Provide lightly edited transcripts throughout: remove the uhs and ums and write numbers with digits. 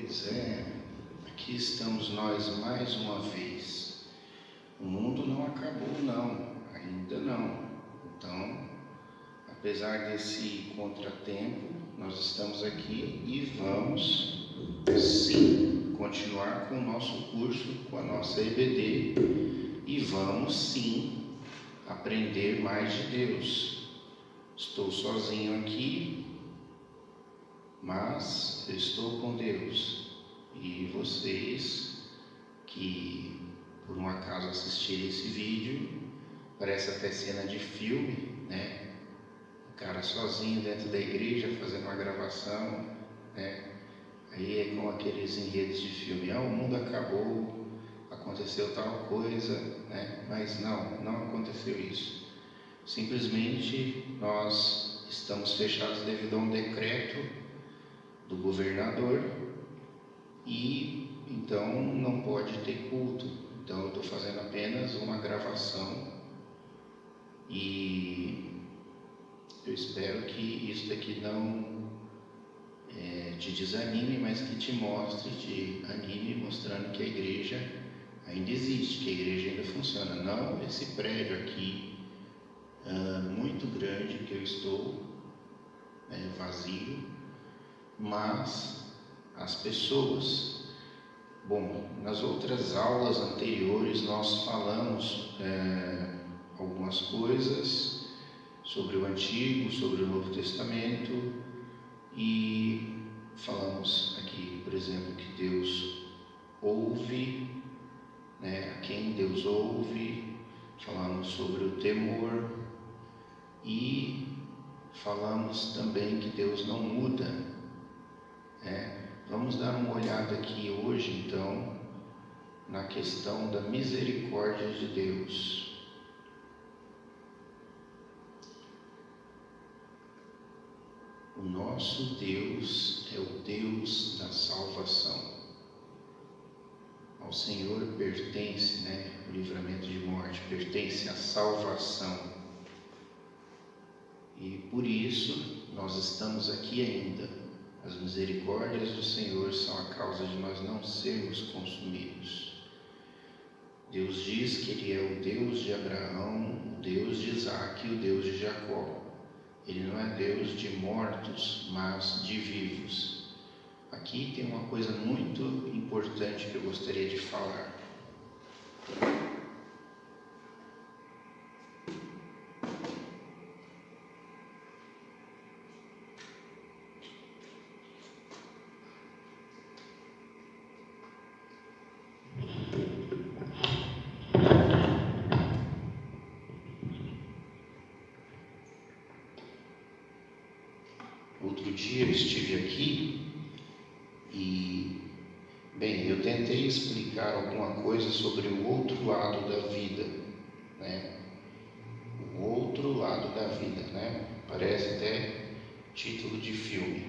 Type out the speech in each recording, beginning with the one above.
Pois é, aqui estamos nós mais uma vez. O mundo não acabou não, ainda não. Então, apesar desse contratempo, nós estamos aqui e vamos sim continuar com o nosso curso, com a nossa EBD, e vamos sim aprender mais de Deus. Estou sozinho aqui, mas eu estou com Deus. E vocês que por um acaso assistirem esse vídeo, parece até cena de filme, né? O cara sozinho dentro da igreja fazendo uma gravação, né? Aí é com aqueles enredos de filme, o mundo acabou, aconteceu tal coisa, né? Mas não aconteceu isso. Simplesmente nós estamos fechados devido a um decreto do governador e então não pode ter culto. Então eu estou fazendo apenas uma gravação e eu espero que isso daqui não te desanime, mas que te mostre, te anime, mostrando que a igreja ainda existe, que a igreja ainda funciona. Não esse prédio aqui muito grande que eu estou vazio, mas as pessoas. Bom, nas outras aulas anteriores nós falamos algumas coisas sobre o Antigo, sobre o Novo Testamento, e falamos aqui, por exemplo, que Deus ouve, a quem Deus ouve, falamos sobre o temor e falamos também que Deus não muda. Vamos dar uma olhada aqui hoje, então, na questão da misericórdia de Deus. O nosso Deus é o Deus da salvação. Ao Senhor pertence, o livramento de morte, pertence a salvação. E por isso nós estamos aqui ainda. As misericórdias do Senhor são a causa de nós não sermos consumidos. Deus diz que Ele é o Deus de Abraão, o Deus de Isaac e o Deus de Jacó. Ele não é Deus de mortos, mas de vivos. Aqui tem uma coisa muito importante que eu gostaria de falar. Outro dia eu estive aqui e, eu tentei explicar alguma coisa sobre o outro lado da vida, O outro lado da vida, Parece até título de filme.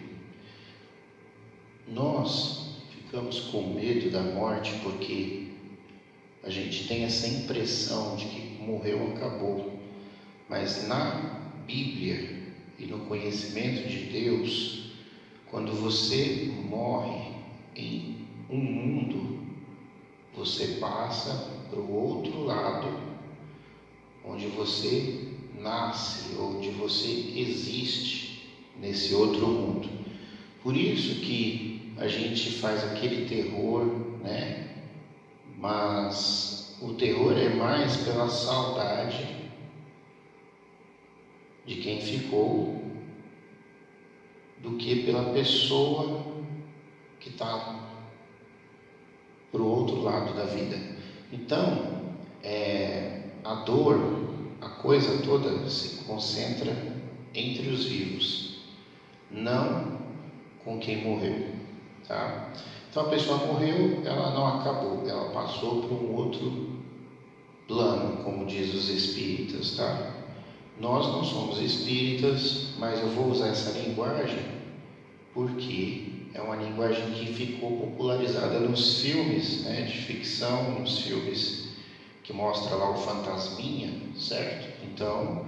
Nós ficamos com medo da morte porque a gente tem essa impressão de que morreu, acabou. Mas na Bíblia e no conhecimento de Deus, quando você morre em um mundo, você passa para o outro lado, onde você nasce, onde você existe nesse outro mundo. Por isso que a gente faz aquele terror, Mas o terror é mais pela saudade de quem ficou do que pela pessoa que está para o outro lado da vida. Então, a dor, a coisa toda se concentra entre os vivos, não com quem morreu, tá? Então a pessoa morreu, ela não acabou, ela passou para um outro plano, como diz os espíritas, tá? Nós não somos espíritas, mas eu vou usar essa linguagem porque é uma linguagem que ficou popularizada nos filmes, de ficção, nos filmes que mostra lá o fantasminha, certo? Então,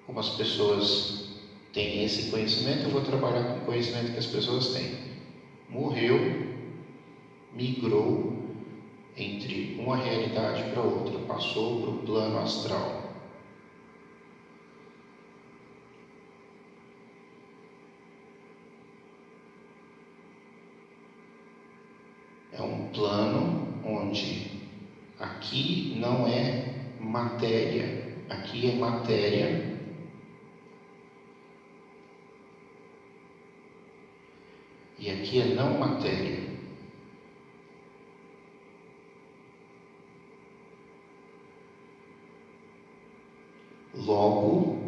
como as pessoas têm esse conhecimento, eu vou trabalhar com o conhecimento que as pessoas têm. Morreu, migrou entre uma realidade para outra, passou para o plano astral. É um plano onde aqui não é matéria, aqui é matéria. E aqui é não matéria. Logo,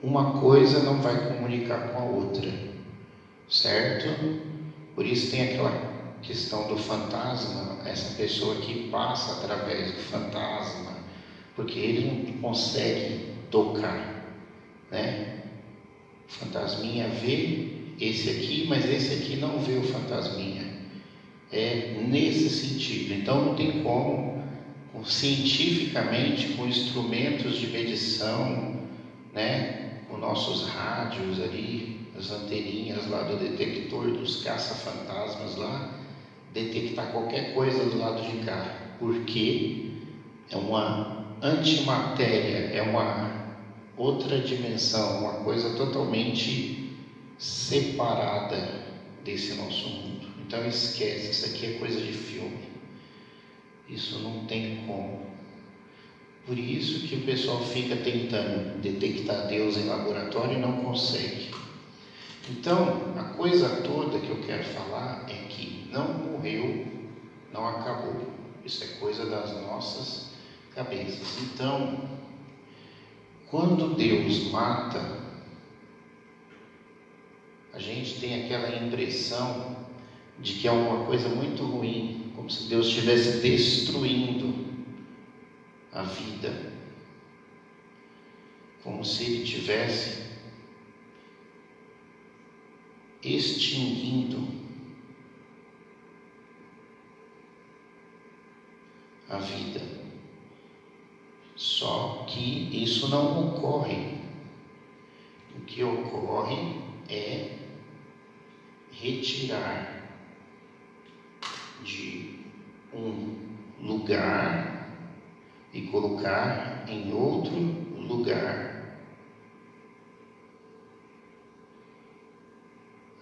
uma coisa não vai comunicar com a outra, certo? Por isso tem aquela questão do fantasma, essa pessoa que passa através do fantasma, porque ele não consegue tocar, né? O fantasminha vê esse aqui, mas esse aqui não vê o fantasminha. É nesse sentido. Então não tem como, cientificamente, com instrumentos de medição, né, com nossos rádios ali, as anteninhas lá do detector dos caça-fantasmas lá, detectar qualquer coisa do lado de cá, porque é uma antimatéria, é uma outra dimensão, uma coisa totalmente separada desse nosso mundo. Então esquece, isso aqui é coisa de filme, isso não tem como. Por isso que o pessoal fica tentando detectar Deus em laboratório e não consegue. Então, a coisa toda que eu quero falar é que não morreu, não acabou. Isso é coisa das nossas cabeças. Então, quando Deus mata, a gente tem aquela impressão de que é uma coisa muito ruim, como se Deus estivesse destruindo a vida, como se Ele estivesse extinguindo a vida. Só que isso não ocorre. O que ocorre é retirar de um lugar e colocar em outro lugar.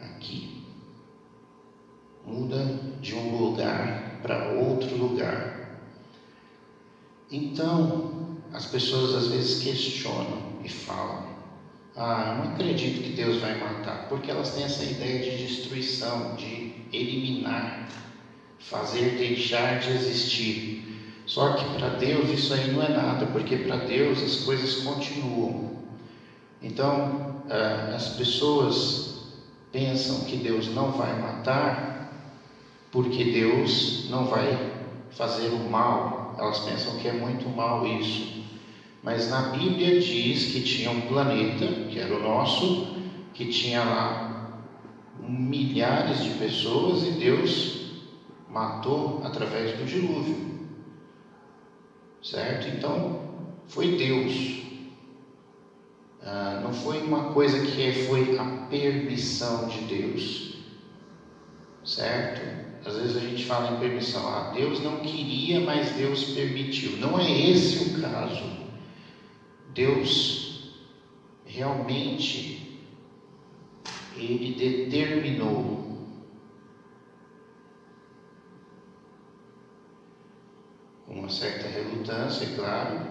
Aqui. Muda de um lugar para outro lugar. Então, as pessoas às vezes questionam e falam: eu não acredito que Deus vai matar, porque elas têm essa ideia de destruição, de eliminar, fazer deixar de existir. Só que para Deus isso aí não é nada, porque para Deus as coisas continuam. Então, as pessoas pensam que Deus não vai matar, porque Deus não vai fazer o mal. Elas pensam que é muito mal isso. Mas na Bíblia diz que tinha um planeta, que era o nosso, que tinha lá milhares de pessoas e Deus matou através do dilúvio. Certo? Então, foi Deus. Não foi uma coisa que foi a permissão de Deus. Certo? Às vezes a gente fala em permissão. Deus não queria, mas Deus permitiu. Não é esse o caso. Deus realmente, Ele determinou. Com uma certa relutância, é claro.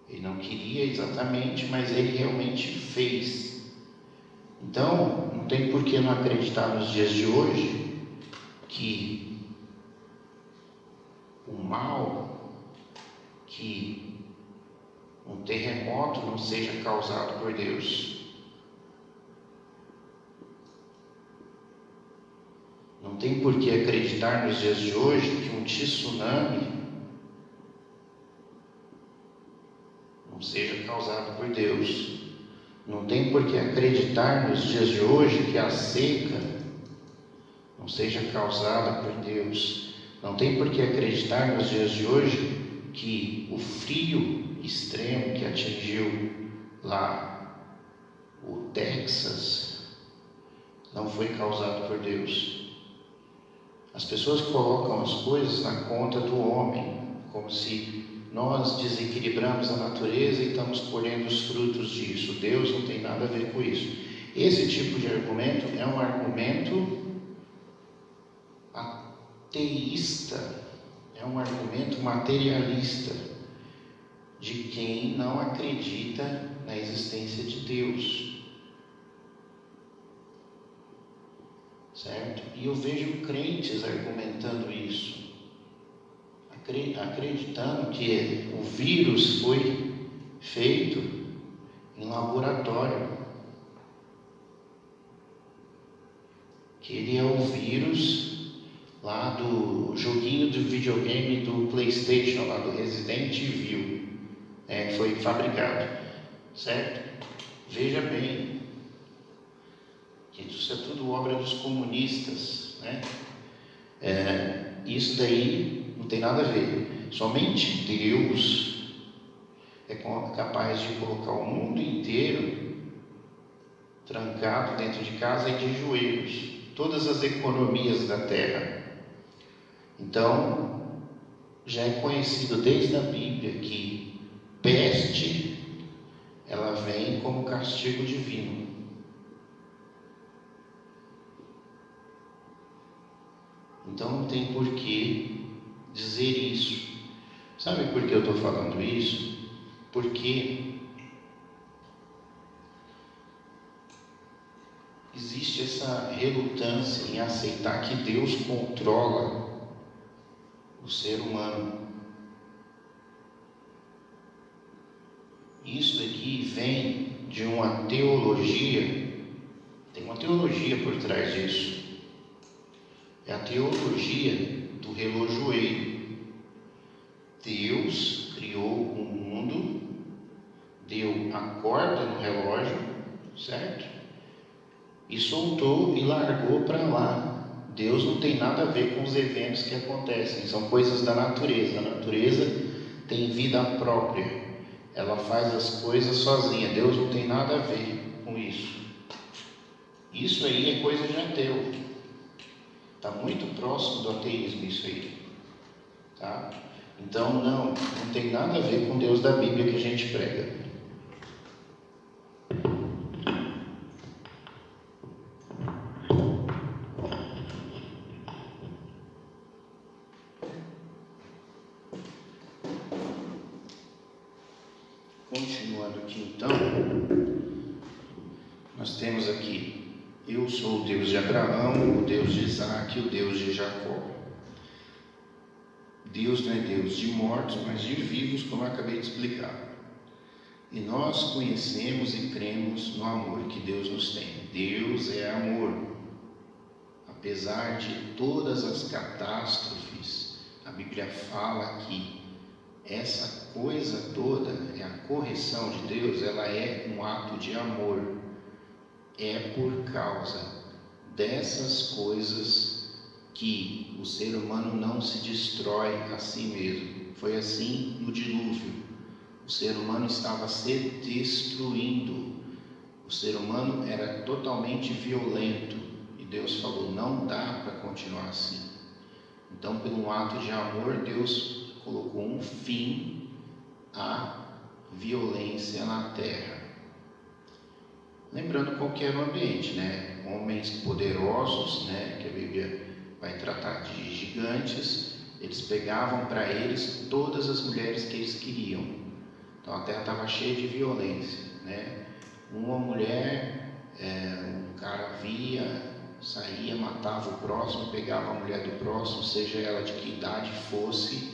Ele não queria exatamente, mas Ele realmente fez. Então, não tem por que não acreditar nos dias de hoje que o mal, que um terremoto não seja causado por Deus. Não tem por que acreditar nos dias de hoje que um tsunami não seja causado por Deus. Não tem por que acreditar nos dias de hoje que a seca não seja causada por Deus. Não tem por que acreditar nos dias de hoje que o frio extremo que atingiu lá o Texas não foi causado por Deus. As pessoas colocam as coisas na conta do homem, como se nós desequilibramos a natureza e estamos colhendo os frutos disso. Deus não tem nada a ver com isso. Esse tipo de argumento é um argumento ateísta, é um argumento materialista de quem não acredita na existência de Deus. Certo? E eu vejo crentes argumentando isso, acreditando que o vírus foi feito em laboratório, que ele é o vírus lá do joguinho do videogame do PlayStation, lá do Resident Evil, que foi fabricado, certo? Veja bem, que isso é tudo obra dos comunistas, né? Isso daí não tem nada a ver. Somente Deus é capaz de colocar o mundo inteiro trancado dentro de casa e de joelhos, todas as economias da terra. Então, já é conhecido desde a Bíblia que peste, ela vem como castigo divino. Então não tem por que dizer isso. Sabe por que eu estou falando isso? Porque existe essa relutância em aceitar que Deus controla o ser humano. Isso aqui vem de uma teologia, tem uma teologia por trás disso. É a teologia do relojoeiro. Deus criou o mundo, deu a corda no relógio, certo? E soltou e largou para lá. Deus não tem nada a ver com os eventos que acontecem, são coisas da natureza. A natureza tem vida própria, ela faz as coisas sozinha. Deus não tem nada a ver com isso. Isso aí é coisa de ateu. Está muito próximo do ateísmo isso aí, tá? Então não tem nada a ver com o Deus da Bíblia que a gente prega. Continuando aqui então, nós temos aqui: eu sou o Deus de Abraão, o Deus de Isaac, o Deus de Jacó. Deus não é Deus de mortos, mas de vivos, como eu acabei de explicar. E nós conhecemos e cremos no amor que Deus nos tem. Deus é amor. Apesar de todas as catástrofes, a Bíblia fala que essa coisa toda, é a correção de Deus, ela é um ato de amor. É por causa dessas coisas que o ser humano não se destrói a si mesmo. Foi assim no dilúvio. O ser humano estava se destruindo. O ser humano era totalmente violento. E Deus falou: não dá para continuar assim. Então, pelo ato de amor, Deus colocou um fim à violência na terra. Lembrando qual que era o ambiente, né? Homens poderosos, né? Que a Bíblia vai tratar de gigantes. Eles pegavam para eles todas as mulheres que eles queriam. Então a terra estava cheia de violência, né? Uma mulher, um cara via, saía, matava o próximo, pegava a mulher do próximo, seja ela de que idade fosse,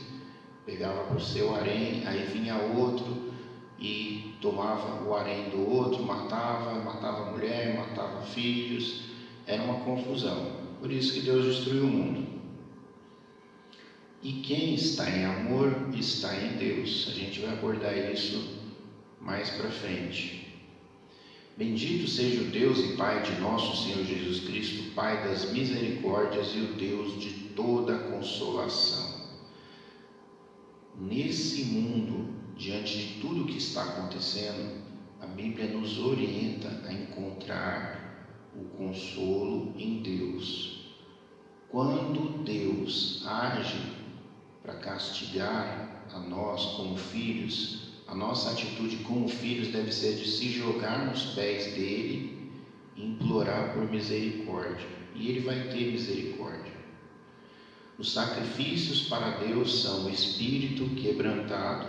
pegava para o seu harém. Aí vinha outro e tomava o harém do outro, matava a mulher, matava filhos. Era uma confusão. Por isso que Deus destruiu o mundo. E quem está em amor está em Deus. A gente vai abordar isso mais para frente. Bendito seja o Deus e Pai de nosso Senhor Jesus Cristo, Pai das misericórdias e o Deus de toda consolação. Nesse mundo, diante de tudo que está acontecendo, a Bíblia nos orienta a encontrar o consolo em Deus. quando Deus age para castigar a nós como filhos, a nossa atitude como filhos deve ser de se jogar nos pés dele e implorar por misericórdia, e ele vai ter misericórdia. Os sacrifícios para Deus são o espírito quebrantado,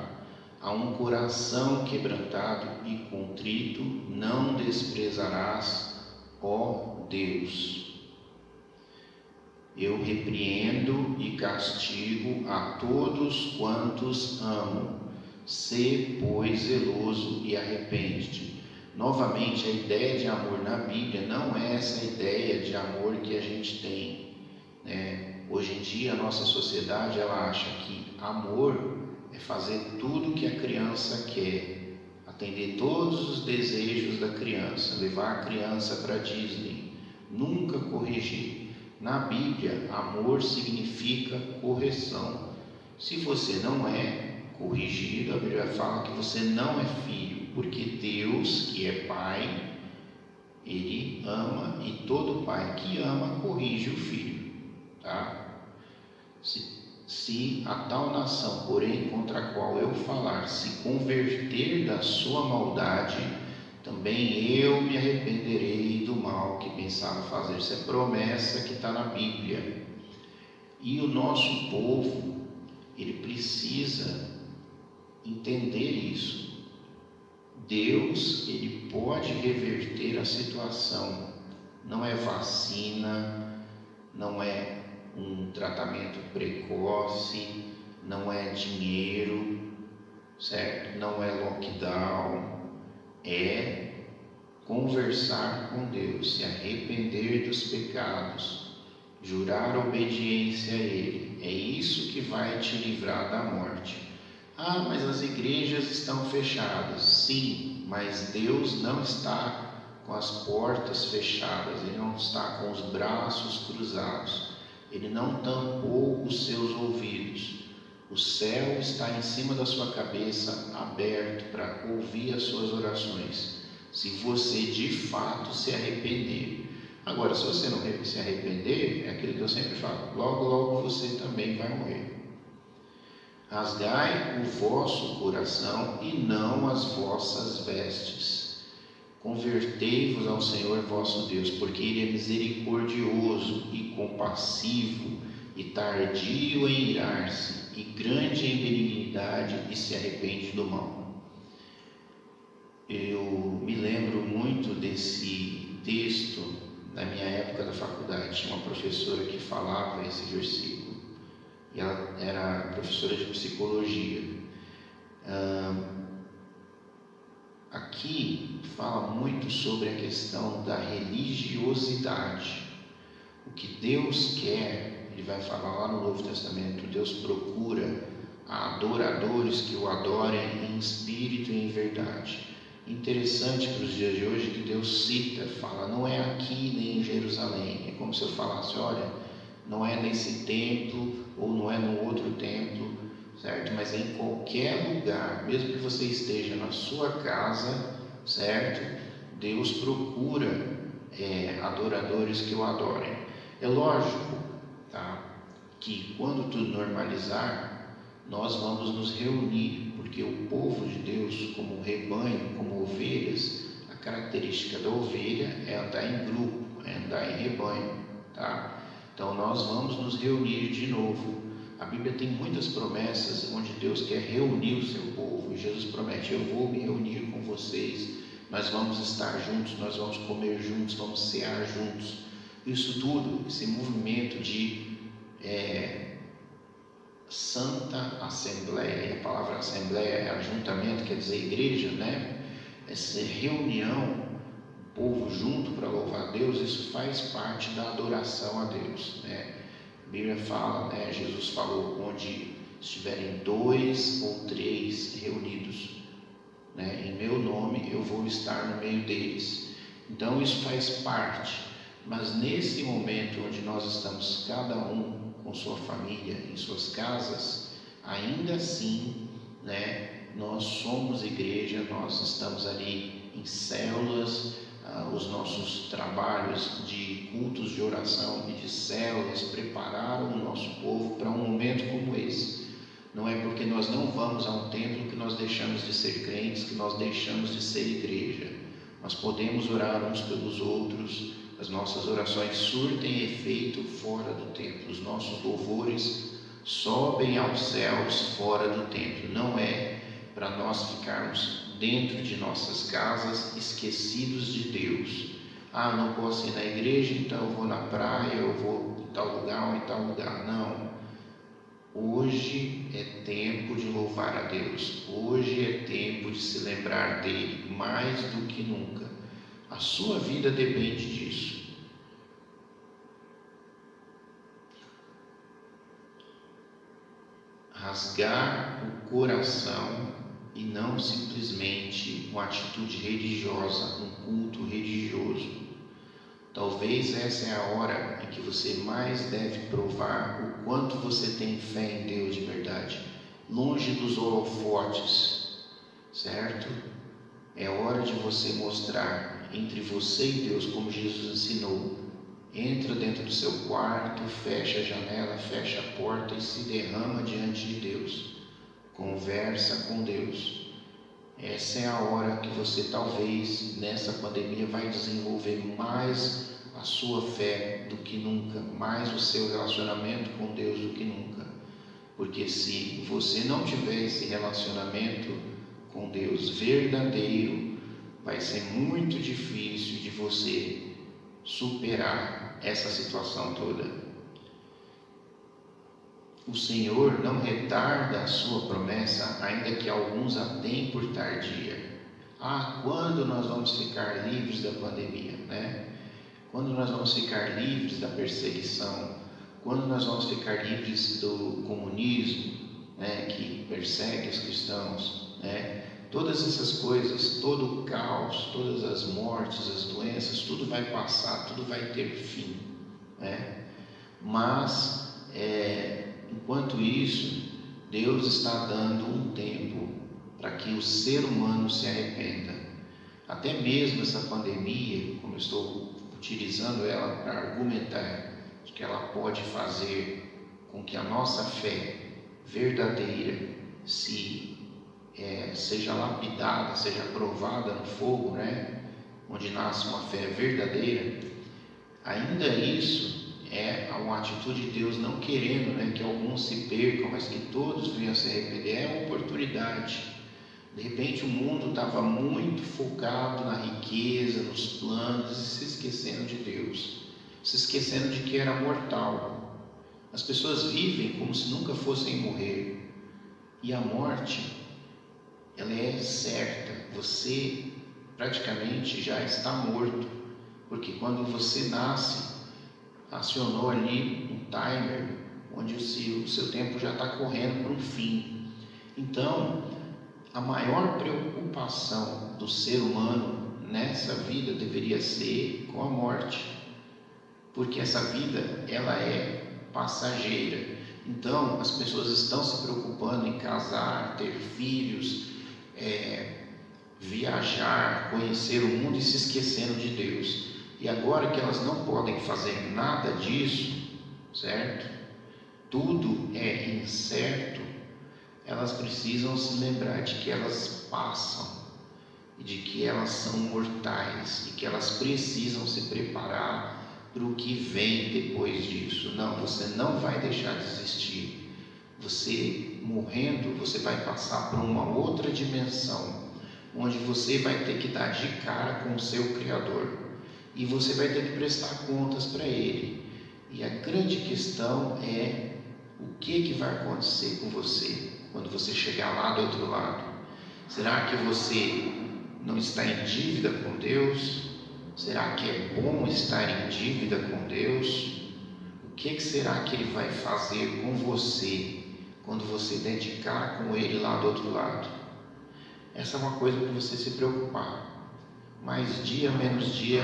a um coração quebrantado e contrito não desprezarás, ó Deus. Eu repreendo e castigo a todos quantos amo. Sê, pois, zeloso e arrepende-te. Novamente, a ideia de amor na Bíblia não é essa ideia de amor que a gente tem, né? Hoje em dia, a nossa sociedade ela acha que amor é fazer tudo que a criança quer, atender todos os desejos da criança, levar a criança para Disney, nunca corrigir. Na Bíblia, amor significa correção. Se você não é corrigido, a Bíblia fala que você não é filho, porque Deus, que é Pai, Ele ama, e todo pai que ama corrige o filho, tá? Se a tal nação, porém, contra a qual eu falar, se converter da sua maldade, também eu me arrependerei do mal que pensava fazer. Isso é promessa que está na Bíblia. E o nosso povo, ele precisa entender isso. Deus, ele pode reverter a situação. Não é vacina, não é um tratamento precoce, não é dinheiro, certo? Não é lockdown, é conversar com Deus, se arrepender dos pecados, jurar obediência a Ele. É isso que vai te livrar da morte. Ah, mas as igrejas estão fechadas. Sim, mas Deus não está com as portas fechadas, Ele não está com os braços cruzados, Ele não tampou os seus ouvidos. O céu está em cima da sua cabeça, aberto para ouvir as suas orações, se você de fato se arrepender. Agora, se você não se arrepender, é aquilo que eu sempre falo, logo, logo você também vai morrer. Rasgai o vosso coração e não as vossas vestes. Convertei-vos ao Senhor vosso Deus, porque Ele é misericordioso e compassivo, e tardio em irar-se, e grande em benignidade, e se arrepende do mal. Eu me lembro muito desse texto na minha época da faculdade. Tinha uma professora que falava esse versículo, e ela era professora de psicologia. Aqui fala muito sobre a questão da religiosidade. O que Deus quer, Ele vai falar lá no Novo Testamento, Deus procura adoradores que o adorem em espírito e em verdade. Interessante para os dias de hoje que Deus cita, fala, não é aqui nem em Jerusalém. É como se eu falasse, olha, não é nesse templo ou não é no outro templo, certo? Mas é em qualquer lugar, mesmo que você esteja na sua casa, certo? Deus procura adoradores que o adorem. É lógico, tá, que quando tudo normalizar, nós vamos nos reunir, porque o povo de Deus, como rebanho, como ovelhas, a característica da ovelha é andar em grupo, é andar em rebanho, tá? Então nós vamos nos reunir de novo. A Bíblia tem muitas promessas onde Deus quer reunir o seu povo, e Jesus promete, eu vou me reunir com vocês, nós vamos estar juntos, nós vamos comer juntos, vamos cear juntos. Isso tudo, esse movimento de Santa Assembleia, e a palavra Assembleia é ajuntamento, quer dizer igreja, né? Essa reunião, o povo junto para louvar a Deus, isso faz parte da adoração a Deus, né? A Bíblia fala, né? Jesus falou, onde estiverem 2 ou 3 reunidos, né? Em meu nome eu vou estar no meio deles. Então isso faz parte, mas nesse momento onde nós estamos cada um com sua família, em suas casas, ainda assim, né, nós somos igreja, nós estamos ali em células, os nossos trabalhos de cultos de oração e de células prepararam o nosso povo para um momento como esse. Não é porque nós não vamos a um templo que nós deixamos de ser crentes, que nós deixamos de ser igreja. Nós podemos orar uns pelos outros, as nossas orações surtem efeito fora do templo, os nossos louvores sobem aos céus fora do templo. Não é para nós ficarmos dentro de nossas casas esquecidos de Deus. Não posso ir na igreja, então eu vou na praia, eu vou em tal lugar ou em tal lugar. Não. Hoje é tempo de louvar a Deus. Hoje é tempo de se lembrar dele mais do que nunca. A sua vida depende disso. Rasgar o coração e não simplesmente uma atitude religiosa, um culto religioso. Talvez essa é a hora em que você mais deve provar o quanto você tem fé em Deus de verdade, longe dos holofotes, certo? É hora de você mostrar entre você e Deus, como Jesus ensinou. Entra dentro do seu quarto, fecha a janela, fecha a porta e se derrama diante de Deus. Conversa com Deus. Essa é a hora que você talvez nessa pandemia vai desenvolver mais a sua fé do que nunca, mais o seu relacionamento com Deus do que nunca. Porque se você não tiver esse relacionamento com Deus verdadeiro, vai ser muito difícil de você superar essa situação toda. O Senhor não retarda a sua promessa, ainda que alguns a deem por tardia. Quando nós vamos ficar livres da pandemia, né? Quando nós vamos ficar livres da perseguição? Quando nós vamos ficar livres do comunismo, né, que persegue os cristãos, né? Todas essas coisas, todo o caos, todas as mortes, as doenças, tudo vai passar, tudo vai ter fim, né? Mas enquanto isso, Deus está dando um tempo para que o ser humano se arrependa. Até mesmo essa pandemia, como eu estou utilizando ela para argumentar de que ela pode fazer com que a nossa fé verdadeira seja lapidada, seja provada no fogo, né? Onde nasce uma fé verdadeira. Ainda isso é uma atitude de Deus não querendo, né, que alguns se percam, mas que todos venham a se arrepender. É uma oportunidade. De repente o mundo estava muito focado na riqueza, nos planos, e se esquecendo de Deus, se esquecendo de que era mortal. As pessoas vivem como se nunca fossem morrer, e a morte, ela é certa. Você praticamente já está morto, porque quando você nasce, acionou ali um timer, onde o seu tempo já está correndo para um fim. Então, a maior preocupação do ser humano nessa vida deveria ser com a morte, porque essa vida, ela é passageira. Então, as pessoas estão se preocupando em casar, ter filhos, viajar, conhecer o mundo e se esquecendo de Deus. E agora que elas não podem fazer nada disso, certo? Tudo é incerto. Elas precisam se lembrar de que elas passam e de que elas são mortais e que elas precisam se preparar para o que vem depois disso. Não, você não vai deixar de existir. Você morrendo, você vai passar por uma outra dimensão, onde você vai ter que dar de cara com o seu Criador. E você vai ter que prestar contas para Ele. E a grande questão é o que vai acontecer com você quando você chegar lá do outro lado. Será que você não está em dívida com Deus? Será que é bom estar em dívida com Deus? O que será que Ele vai fazer com você quando você dedicar com Ele lá do outro lado? Essa é uma coisa para você se preocupar. Mais dia, menos dia,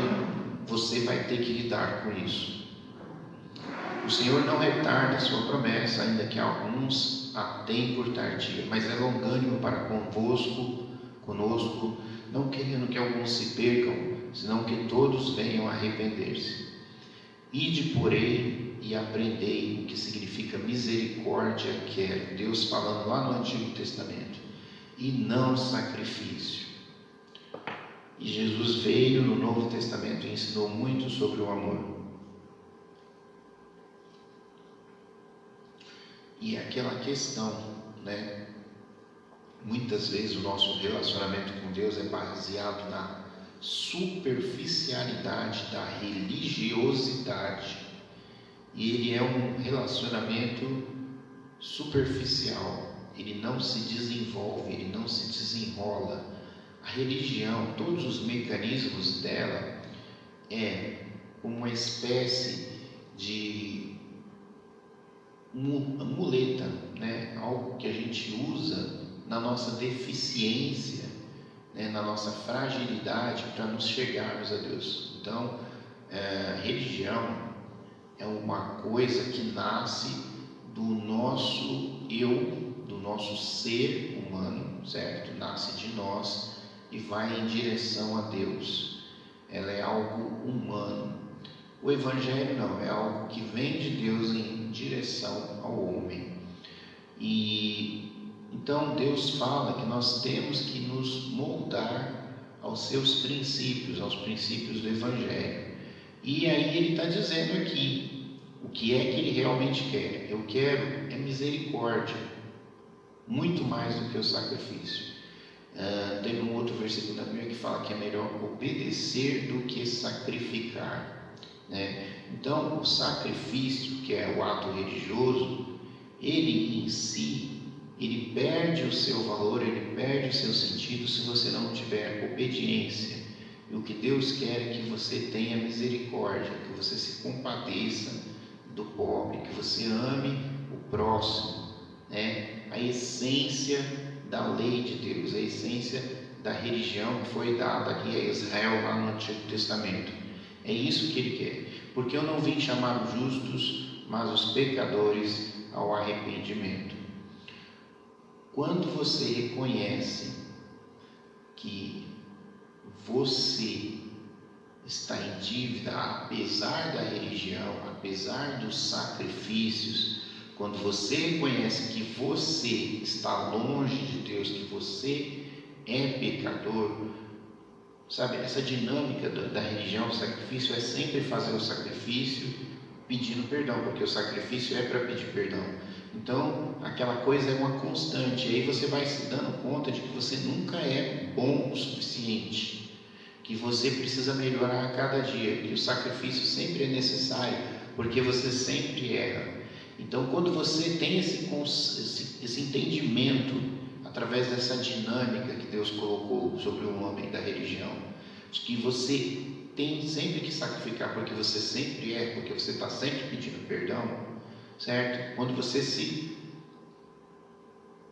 você vai ter que lidar com isso. O Senhor não retarda a sua promessa, ainda que alguns a tenham por tardia, mas é longânimo para conosco, não querendo que alguns se percam, senão que todos venham a arrepender-se. Ide, porém, e aprendei o que significa misericórdia, quero. Deus falando lá no Antigo Testamento, e não sacrifício. E Jesus veio no Novo Testamento e ensinou muito sobre o amor. E aquela questão, né? Muitas vezes o nosso relacionamento com Deus é baseado na superficialidade da religiosidade. E ele é um relacionamento superficial. Ele não se desenvolve, ele não se desenrola. A religião, todos os mecanismos dela é uma espécie de muleta, né? Algo que a gente usa na nossa deficiência, né? Na nossa fragilidade para nos chegarmos a Deus. Então, religião é uma coisa que nasce do nosso eu, do nosso ser humano, certo? Nasce de nós e vai em direção a Deus. Ela é algo humano. O Evangelho não, é algo que vem de Deus em direção ao homem. E então Deus fala que nós temos que nos moldar aos seus princípios, aos princípios do Evangelho. E aí ele está dizendo aqui o que é que ele realmente quer. Eu quero é misericórdia, muito mais do que o sacrifício. Tem um outro versículo da Bíblia que fala que é melhor obedecer do que sacrificar, né? Então o sacrifício, que é o ato religioso, ele em si, ele perde o seu valor, ele perde o seu sentido se você não tiver obediência. E o que Deus quer é que você tenha misericórdia, que você se compadeça do pobre, que você ame o próximo, né? A essência da lei de Deus, a essência da religião que foi dada aqui a Israel lá no Antigo Testamento. É isso que ele quer. Porque eu não vim chamar os justos, mas os pecadores ao arrependimento. Quando você reconhece que você está em dívida, apesar da religião, apesar dos sacrifícios, quando você reconhece que você está longe de Deus, que você é pecador, sabe, essa dinâmica da religião, o sacrifício é sempre fazer o sacrifício pedindo perdão, porque o sacrifício é para pedir perdão. Então, aquela coisa é uma constante, e aí você vai se dando conta de que você nunca é bom o suficiente, que você precisa melhorar a cada dia, que o sacrifício sempre é necessário, porque você sempre erra. Então, quando você tem esse entendimento, através dessa dinâmica que Deus colocou sobre o homem da religião, de que você tem sempre que sacrificar, porque você sempre erra, porque você está sempre pedindo perdão, certo? Quando você se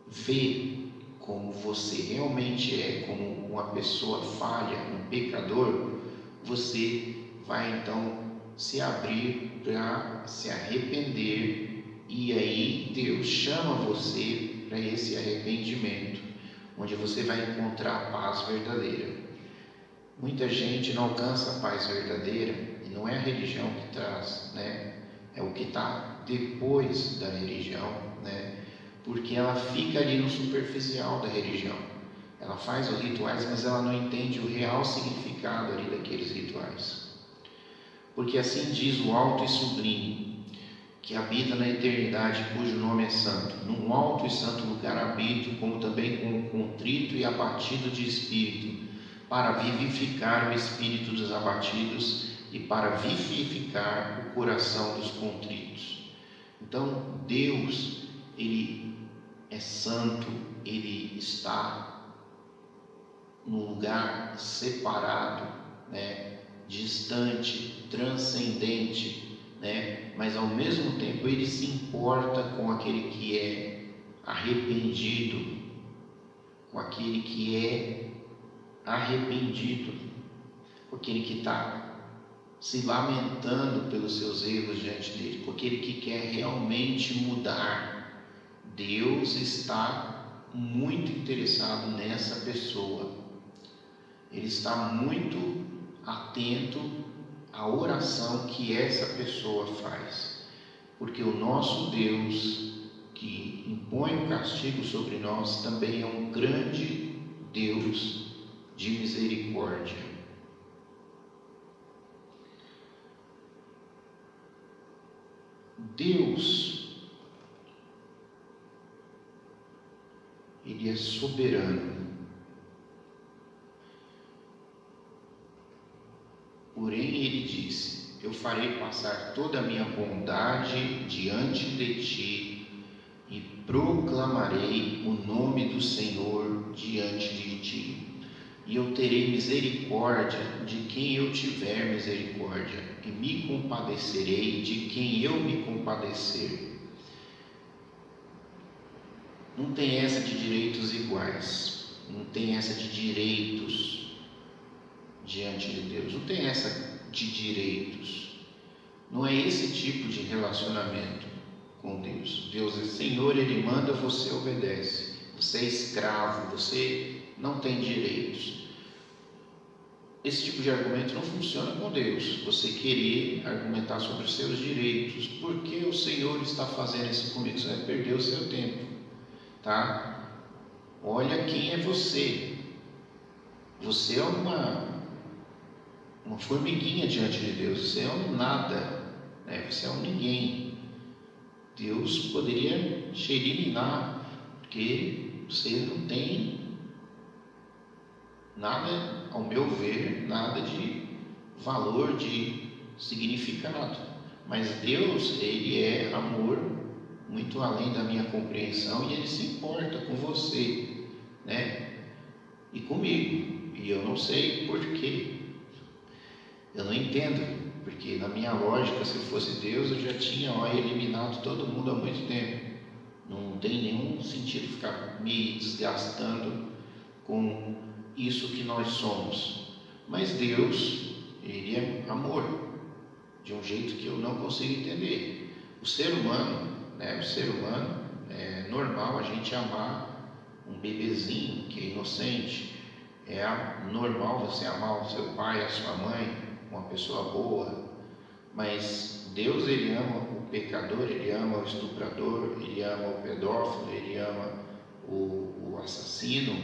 vê como você realmente é, como uma pessoa falha, um pecador, você vai então se abrir para se arrepender, e aí Deus chama você para esse arrependimento, onde você vai encontrar a paz verdadeira. Muita gente não alcança a paz verdadeira, e não é a religião que traz, né? É o que está depois da religião, né? Porque ela fica ali no superficial da religião. Ela faz os rituais, mas ela não entende o real significado ali daqueles rituais. Porque assim diz o alto e sublime, que habita na eternidade, cujo nome é santo. Num alto e santo lugar habito, como também com um contrito e abatido de espírito, para vivificar o espírito dos abatidos e para vivificar o coração dos contritos. Então, Deus, Ele é santo, Ele está num lugar separado, né? Distante, transcendente, né? Mas ao mesmo tempo Ele se importa com aquele que é arrependido, com aquele que é arrependido, com aquele que está se lamentando pelos seus erros diante dele, com aquele que quer realmente mudar. Deus está muito interessado nessa pessoa. Ele está muito atento a oração que essa pessoa faz, porque o nosso Deus, que impõe o castigo sobre nós, também é um grande Deus de misericórdia. Deus, Ele é soberano. Porém, Ele disse: eu farei passar toda a minha bondade diante de ti e proclamarei o nome do Senhor diante de ti. E eu terei misericórdia de quem eu tiver misericórdia, e me compadecerei de quem eu me compadecer. Não tem essa de direitos iguais, não tem essa de direitos diante de Deus, não tem essa de direitos. Não é esse tipo de relacionamento com Deus. Deus é Senhor, Ele manda, você obedece. Você é escravo, você não tem direitos. Esse tipo de argumento não funciona com Deus. Você querer argumentar sobre os seus direitos, por que o Senhor está fazendo isso comigo? Você vai perder o seu tempo, tá? Olha quem é você. Você é uma formiguinha diante de Deus. Você é um nada, né? Você é um ninguém. Deus poderia te eliminar, porque você não tem nada, ao meu ver, nada de valor, de significado. Mas Deus, Ele é amor, muito além da minha compreensão, e Ele se importa com você, né? E comigo. E eu não sei porquê. Eu não entendo, porque na minha lógica, se fosse Deus, eu já tinha eliminado todo mundo há muito tempo. Não tem nenhum sentido ficar me desgastando com isso que nós somos. Mas Deus, Ele é amor, de um jeito que eu não consigo entender. O ser humano, né? O ser humano é normal a gente amar um bebezinho que é inocente. É normal você amar o seu pai, a sua mãe, uma pessoa boa. Mas Deus, Ele ama o pecador, Ele ama o estuprador, Ele ama o pedófilo, Ele ama o assassino,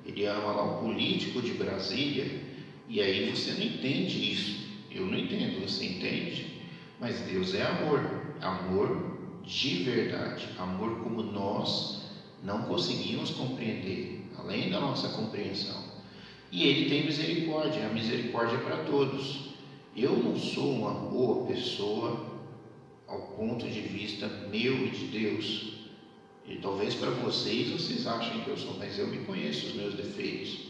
Ele ama lá o político de Brasília. E aí você não entende isso. Eu não entendo, você entende? Mas Deus é amor, amor de verdade, amor como nós não conseguimos compreender, além da nossa compreensão. E Ele tem misericórdia, a misericórdia é para todos. Eu não sou uma boa pessoa ao ponto de vista meu e de Deus. E talvez para vocês achem que eu sou, mas eu me conheço os meus defeitos.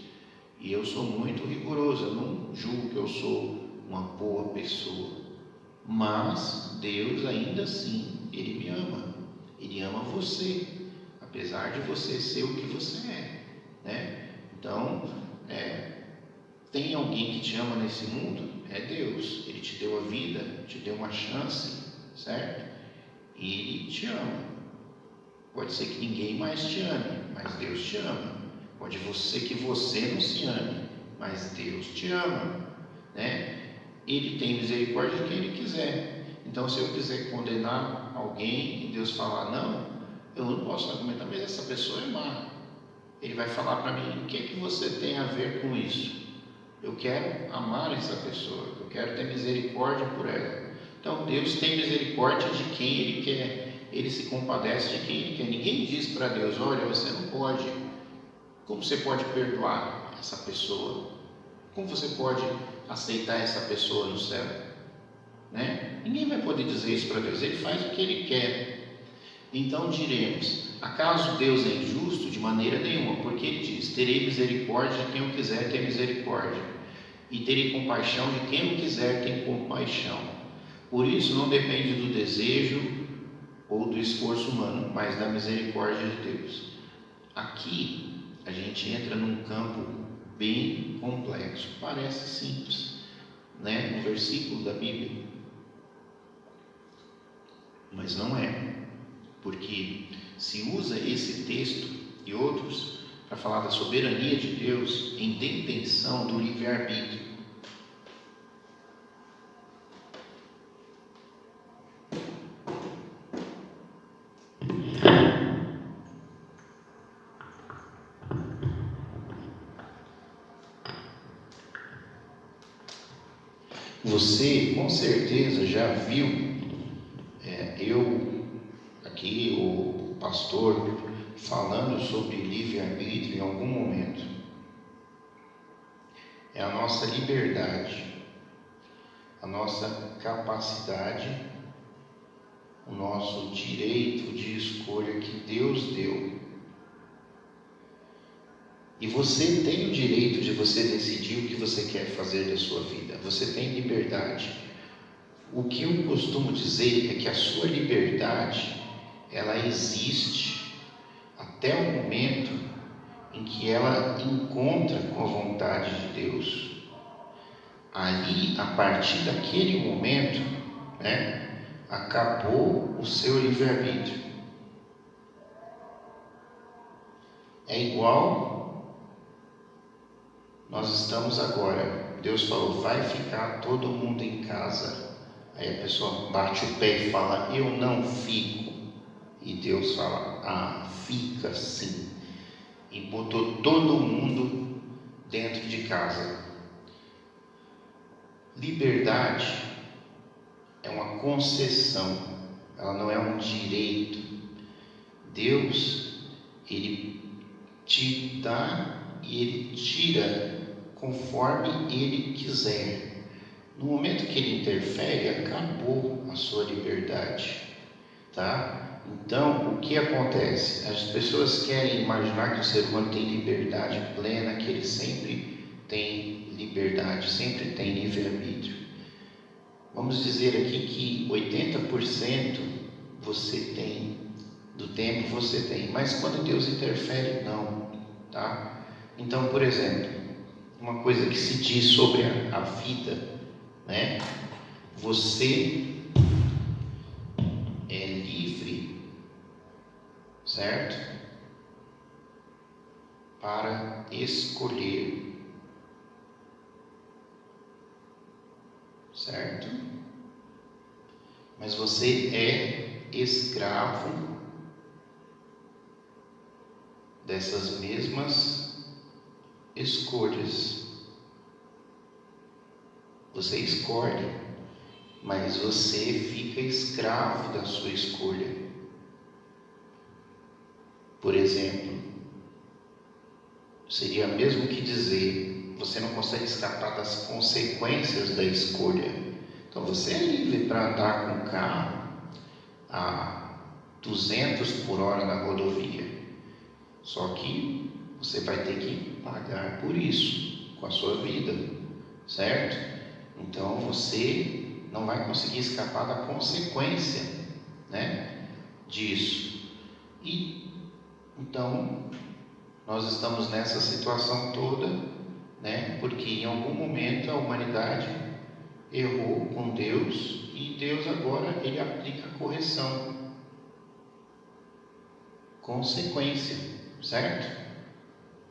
E eu sou muito rigoroso, eu não julgo que eu sou uma boa pessoa. Mas Deus ainda assim, Ele me ama. Ele ama você, apesar de você ser o que você é, né? Então, tem alguém que te ama nesse mundo? É Deus. Ele te deu a vida, te deu uma chance, certo? E Ele te ama. Pode ser que ninguém mais te ame, mas Deus te ama. Pode ser que você não se ame, mas Deus te ama, né? Ele tem misericórdia de quem Ele quiser. Então, se eu quiser condenar alguém e Deus falar não, eu não posso argumentar, mas essa pessoa é má. Ele vai falar para mim: o que é que você tem a ver com isso? Eu quero amar essa pessoa, eu quero ter misericórdia por ela. Então Deus tem misericórdia de quem Ele quer, Ele se compadece de quem Ele quer. Ninguém diz para Deus: olha, você não pode. Como você pode perdoar essa pessoa? Como você pode aceitar essa pessoa no céu? Né? Ninguém vai poder dizer isso para Deus. Ele faz o que Ele quer. Então diremos: acaso Deus é injusto? De maneira nenhuma, porque Ele diz: terei misericórdia de quem eu quiser ter misericórdia, e terei compaixão de quem eu quiser ter compaixão. Por isso não depende do desejo ou do esforço humano, mas da misericórdia de Deus. Aqui a gente entra num campo bem complexo. Parece simples, né? Um versículo da Bíblia, mas não é, porque se usa esse texto e outros para falar da soberania de Deus em detenção do livre-arbítrio. você com certeza já viu, eu aqui, o pastor, falando sobre livre-arbítrio em algum momento. É a nossa liberdade, a nossa capacidade, o nosso direito de escolha que Deus deu. E você tem o direito de você decidir o que você quer fazer da sua vida. Você tem liberdade. O que eu costumo dizer é que a sua liberdade, ela existe até o momento em que ela encontra com a vontade de Deus. Ali, a partir daquele momento, acabou o seu livre-arbítrio. É igual nós estamos agora. Deus falou, vai ficar todo mundo em casa. Aí a pessoa bate o pé e fala, eu não fico. E Deus fala, fica sim. E botou todo mundo dentro de casa. Liberdade é uma concessão, ela não é um direito. Deus, Ele te dá e Ele tira conforme Ele quiser. No momento que Ele interfere, acabou a sua liberdade, tá? Então, o que acontece? As pessoas querem imaginar que o ser humano tem liberdade plena, que ele sempre tem liberdade, sempre tem livre-arbítrio. Vamos dizer aqui que 80% você tem, do tempo você tem, mas quando Deus interfere, não, tá? Então, por exemplo, uma coisa que se diz sobre a vida, você é livre, certo? Para escolher, certo? Mas você é escravo dessas mesmas escolhas. Você escolhe, mas você fica escravo da sua escolha. Por exemplo, seria mesmo que dizer, você não consegue escapar das consequências da escolha. Então você é livre para andar com o carro a 200 por hora na rodovia. Só que você vai ter que pagar por isso, com a sua vida, certo? Então você não vai conseguir escapar da consequência, disso. E então nós estamos nessa situação toda, porque em algum momento a humanidade errou com Deus e Deus agora Ele aplica correção, consequência, certo?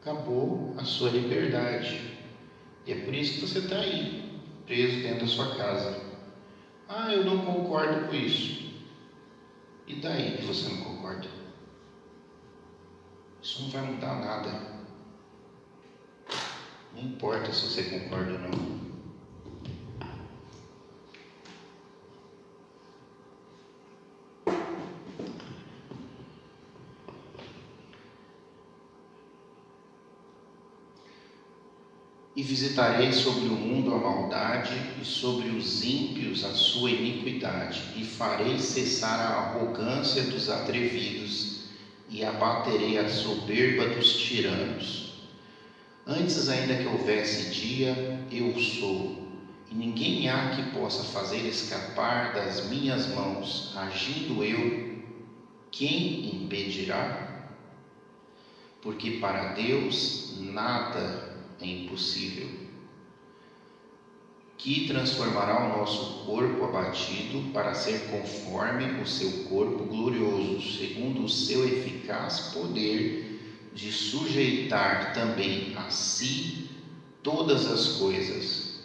Acabou a sua liberdade. E é por isso que você está aí, preso dentro da sua casa. Eu não concordo com isso. E daí que você não concorda? Isso não vai mudar nada. Não importa se você concorda ou não. E visitarei sobre o mundo a maldade, e sobre os ímpios a sua iniquidade, e farei cessar a arrogância dos atrevidos, e abaterei a soberba dos tiranos. Antes ainda que houvesse dia, eu sou, e ninguém há que possa fazer escapar das minhas mãos. Agindo eu, quem impedirá? Porque para Deus nada é impossível, que transformará o nosso corpo abatido para ser conforme o seu corpo glorioso, segundo o seu eficaz poder de sujeitar também a si todas as coisas,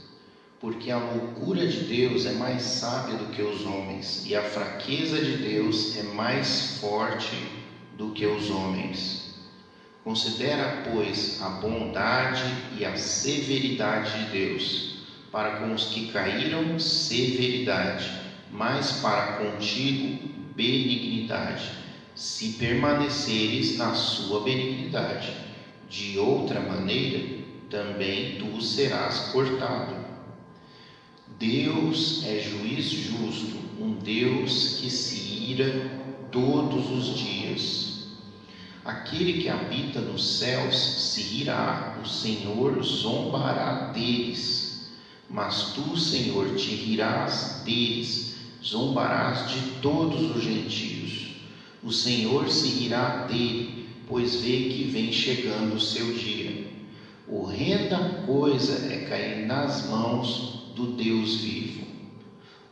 porque a loucura de Deus é mais sábia do que os homens, e a fraqueza de Deus é mais forte do que os homens. Considera, pois, a bondade e a severidade de Deus, para com os que caíram, severidade, mas para contigo, benignidade, se permaneceres na sua benignidade. De outra maneira, também tu serás cortado. Deus é juiz justo, um Deus que se ira todos os dias. Aquele que habita nos céus se irá, o Senhor zombará deles. Mas tu, Senhor, te rirás deles, zombarás de todos os gentios. O Senhor se rirá dele, pois vê que vem chegando o seu dia. Horrenda coisa é cair nas mãos do Deus vivo.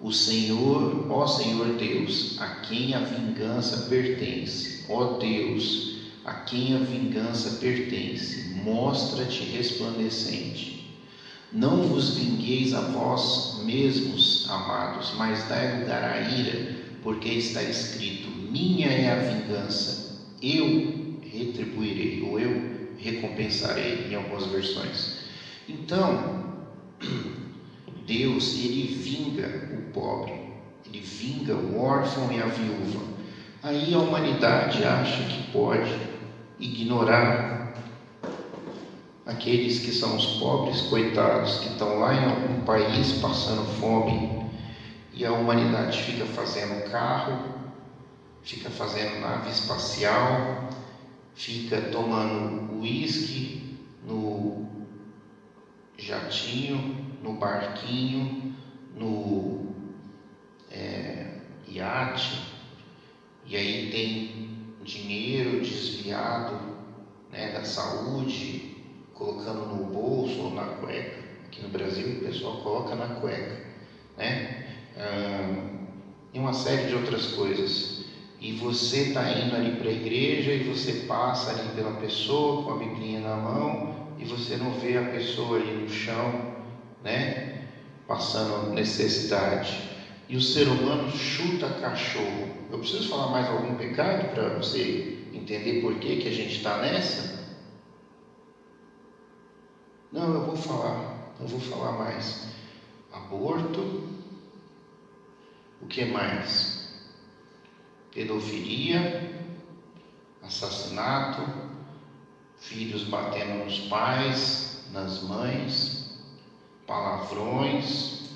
O Senhor, ó Senhor Deus, a quem a vingança pertence, ó Deus, a quem a vingança pertence, mostra-te resplandecente. Não vos vingueis a vós mesmos, amados, mas dai lugar à ira, porque está escrito: minha é a vingança, eu retribuirei, ou eu recompensarei, em algumas versões. Então, Deus, ele vinga o pobre, ele vinga o órfão e a viúva. Aí a humanidade acha que pode ignorar aqueles que são os pobres coitados, que estão lá em algum país passando fome, e a humanidade fica fazendo carro, fica fazendo nave espacial, fica tomando uísque no jatinho, no barquinho, no iate, e aí tem dinheiro desviado, né, da saúde, colocando no bolso ou na cueca. Aqui no Brasil o pessoal coloca na cueca, né? E uma série de outras coisas. E você está indo ali para a igreja e você passa ali pela pessoa com a biblinha na mão e você não vê a pessoa ali no chão, né, passando necessidade. E o ser humano chuta cachorro. Eu preciso falar mais algum pecado para você entender por que a gente está nessa? Não, eu vou falar mais. Aborto, o que mais? Pedofilia, assassinato, filhos batendo nos pais, nas mães, palavrões,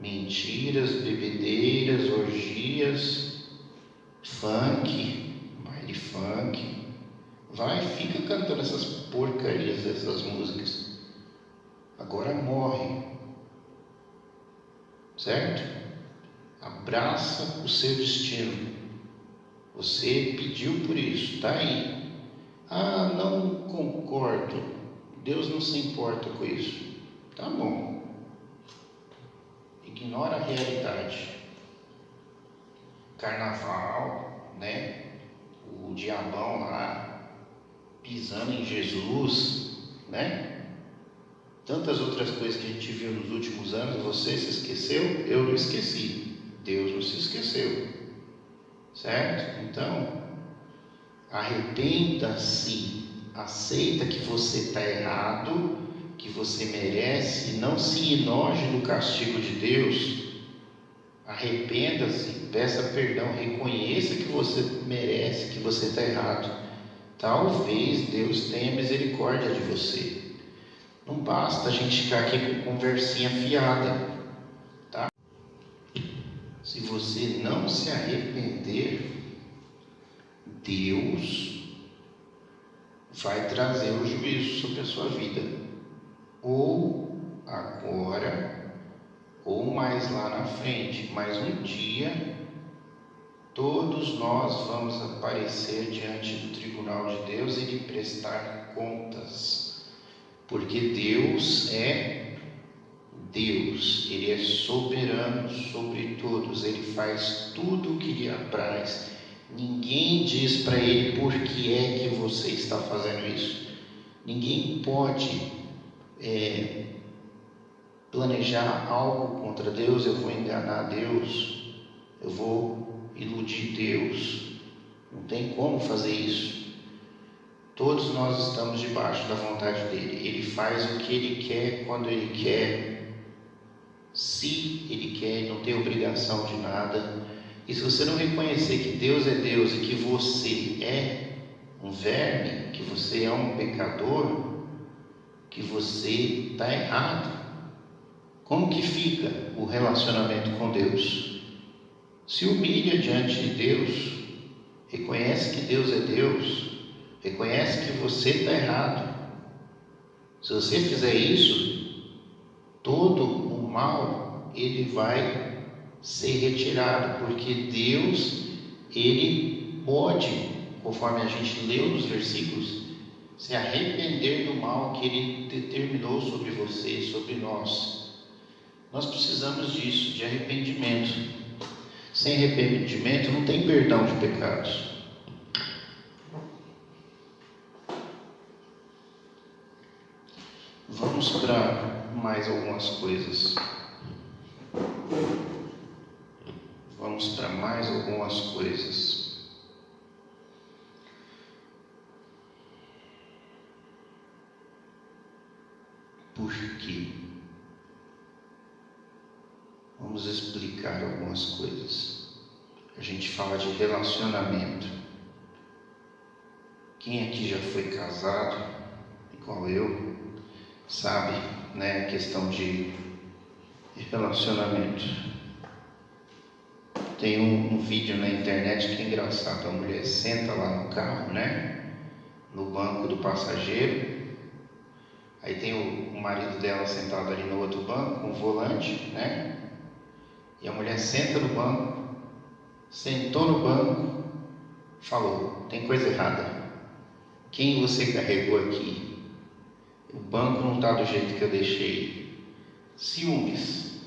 mentiras, bebedeiras, orgias, funk, baile funk. Vai, fica cantando essas porcarias dessas músicas. Agora morre, certo? Abraça o seu destino. Você pediu por isso, está aí. Ah, não concordo. Deus não se importa com isso. Tá bom. Ignora a realidade. Carnaval, né? O diabão lá pisando em Jesus, né? Tantas outras coisas que a gente viu nos últimos anos. Você se esqueceu? Eu não esqueci. Deus não se esqueceu, certo? Então, arrependa-se, aceita que você está errado, que você merece, não se enoje do castigo de Deus. Arrependa-se, peça perdão, reconheça que você merece, que você está errado. Talvez Deus tenha misericórdia de você. Não basta a gente ficar aqui com conversinha fiada, tá? Se você não se arrepender, Deus vai trazer o juízo sobre a sua vida, ou agora, ou mais lá na frente. Mas um dia, todos nós vamos aparecer diante do tribunal de Deus e lhe prestar contas, porque Deus é Deus, Ele é soberano sobre todos, Ele faz tudo o que lhe apraz. Ninguém diz para Ele por que é que você está fazendo isso. Ninguém pode planejar algo contra Deus. Eu vou enganar Deus, eu vou iludir Deus. Não tem como fazer isso. Todos nós estamos debaixo da vontade dEle. Ele faz o que Ele quer, quando Ele quer. se Ele quer, não tem obrigação de nada. E se você não reconhecer que Deus é Deus e que você é um verme, que você é um pecador, que você está errado, como que fica o relacionamento com Deus? Se humilha diante de Deus, reconhece que Deus é Deus, reconhece que você está errado. Se você fizer isso, todo o mal ele vai ser retirado, porque Deus ele pode, conforme a gente leu nos versículos, se arrepender do mal que Ele determinou sobre você, sobre nós. Nós precisamos disso, de arrependimento. Sem arrependimento não tem perdão de pecados. Vamos para mais algumas coisas. Vamos para mais algumas coisas. Por quê? Vamos explicar algumas coisas. A gente fala de relacionamento. Quem aqui já foi casado, igual eu, sabe, né, a questão de relacionamento. Tem um vídeo na internet que é engraçado. A mulher senta lá no carro, né, no banco do passageiro. Aí tem o marido dela sentado ali no outro banco, com o volante, né? E a mulher senta no banco, sentou no banco, falou: tem coisa errada. Quem você carregou aqui? O banco não está do jeito que eu deixei. Ciúmes.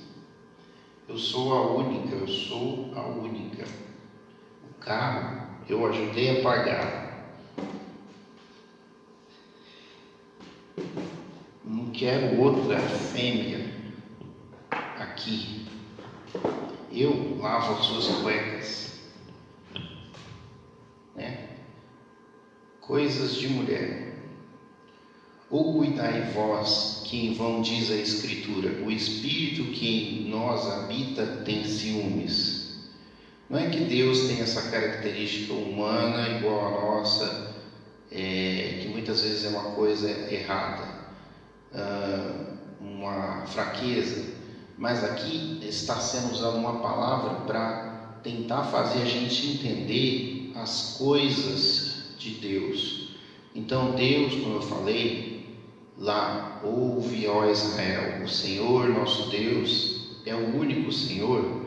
Eu sou a única, eu sou a única. O carro eu ajudei a pagar. Não quero outra fêmea aqui. Eu lavo as suas cuecas, né? Coisas de mulher. Ou cuidai vós, que em vão diz a Escritura, o Espírito que em nós habita tem ciúmes. Não é que Deus tem essa característica humana igual a nossa, que muitas vezes é uma coisa errada, uma fraqueza, mas aqui está sendo usada uma palavra para tentar fazer a gente entender as coisas de Deus. Então Deus, como eu falei lá, ouve, ó Israel, o Senhor nosso Deus é o único Senhor.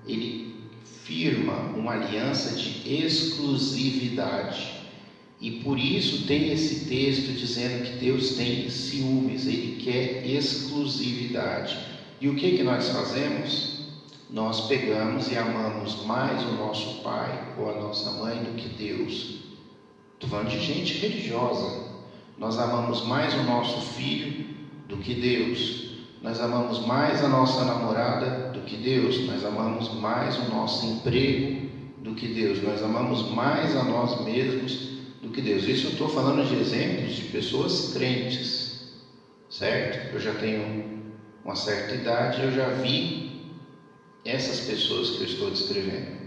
Ele firma uma aliança de exclusividade. E por isso tem esse texto dizendo que Deus tem ciúmes, Ele quer exclusividade. E o que nós fazemos? Nós pegamos e amamos mais o nosso pai ou a nossa mãe do que Deus. Estou falando de gente religiosa. Nós amamos mais o nosso filho do que Deus. Nós amamos mais a nossa namorada do que Deus. Nós amamos mais o nosso emprego do que Deus. Nós amamos mais a nós mesmos do que Deus. Isso eu estou falando de exemplos de pessoas crentes, certo? Eu já tenho uma certa idade, eu já vi essas pessoas que eu estou descrevendo.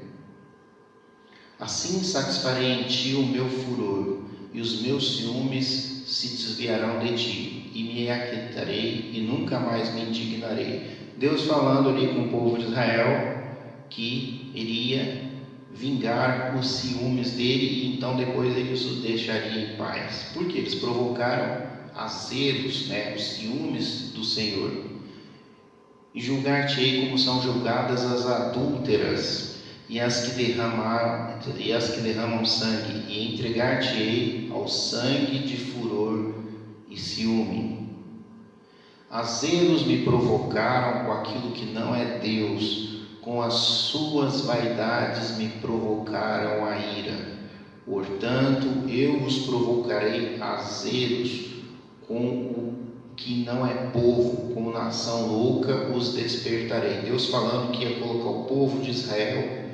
Assim satisfarei em ti o meu furor, e os meus ciúmes se desviarão de ti, e me aquietarei e nunca mais me indignarei. Deus falando ali com o povo de Israel que iria vingar os ciúmes dele, e então depois ele os deixaria em paz, porque eles provocaram azedos, né, os ciúmes do Senhor. E julgar-te-ei como são julgadas as adúlteras e as que derramam sangue, e entregar-te-ei ao sangue de furor e ciúme. Azedos me provocaram com aquilo que não é Deus, com as suas vaidades me provocaram a ira. Portanto, eu os provocarei a zelos com o que não é povo, com nação louca os despertarei. Deus falando que ia colocar o povo de Israel,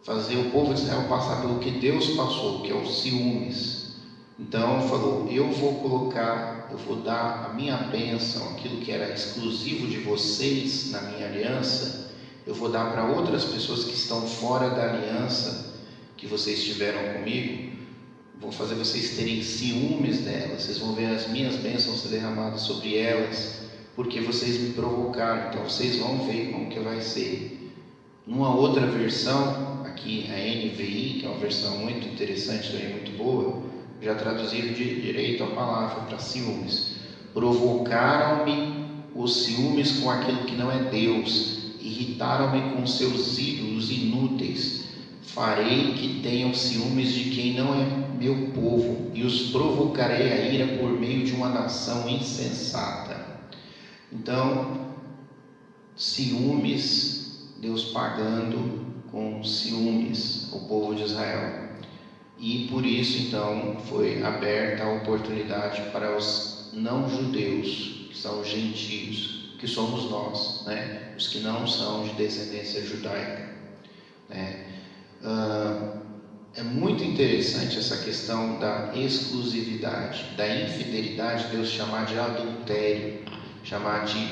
fazer o povo de Israel passar pelo que Deus passou, que é os ciúmes. Então falou: eu vou colocar eu vou dar a minha bênção, aquilo que era exclusivo de vocês na minha aliança, eu vou dar para outras pessoas que estão fora da aliança que vocês tiveram comigo. Vou fazer vocês terem ciúmes delas, vocês vão ver as minhas bênçãos derramadas sobre elas, porque vocês me provocaram. Então vocês vão ver como que vai ser. Numa outra versão, aqui a NVI, que é uma versão muito interessante, também muito boa, já traduziram direito a palavra para ciúmes. Provocaram-me os ciúmes com aquilo que não é Deus, irritaram-me com seus ídolos inúteis. Farei que tenham ciúmes de quem não é meu povo, e os provocarei a ira por meio de uma nação insensata. Então, ciúmes, Deus pagando com ciúmes o povo de Israel. E por isso, então, foi aberta a oportunidade para os não-judeus, que são os gentios, que somos nós, né? Os que não são de descendência judaica, né? É muito interessante essa questão da exclusividade, da infidelidade, Deus chamar de adultério, chamar de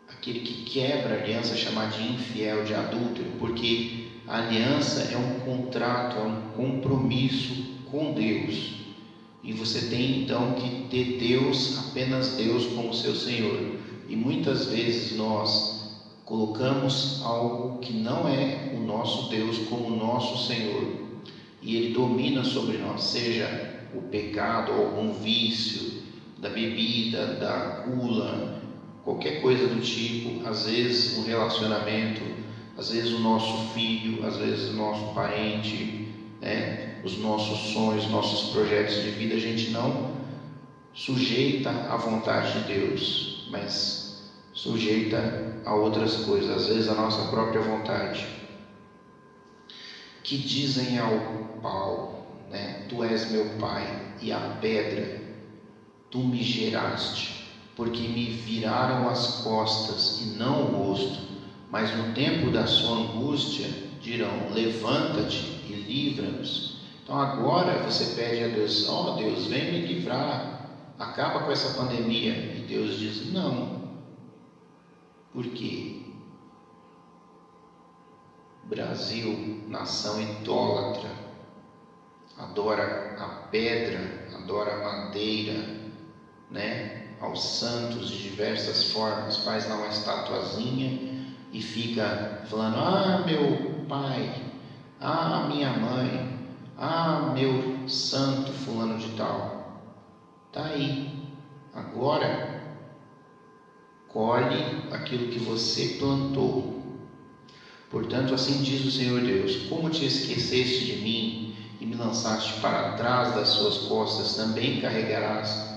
aquele que quebra a aliança, chamar de infiel, de adúltero, porque a aliança é um contrato, é um compromisso com Deus, e você tem então que ter Deus, apenas Deus como seu Senhor. E muitas vezes nós colocamos algo que não é o nosso Deus como nosso Senhor, e Ele domina sobre nós, seja o pecado, algum vício, da bebida, da gula, qualquer coisa do tipo. Às vezes um relacionamento, às vezes o nosso filho, às vezes o nosso parente, né? Os nossos sonhos, nossos projetos de vida, a gente não sujeita à vontade de Deus, mas sujeita a outras coisas, às vezes a nossa própria vontade, que dizem ao pau, né? Tu és meu pai, e a pedra tu me geraste, porque me viraram as costas e não o rosto, mas no tempo da sua angústia dirão: levanta-te e livra-nos. Então agora você pede a Deus: ó Deus, vem me livrar, acaba com essa pandemia. E Deus diz: não. Por quê? Brasil, nação idólatra, adora a pedra, adora a madeira, né? Aos santos de diversas formas, faz lá uma estatuazinha e fica falando: ah, meu pai, ah, minha mãe, ah, meu santo fulano de tal. Está aí. Agora colhe aquilo que você plantou. Portanto, assim diz o Senhor Deus: como te esqueceste de mim e me lançaste para trás das suas costas, também carregarás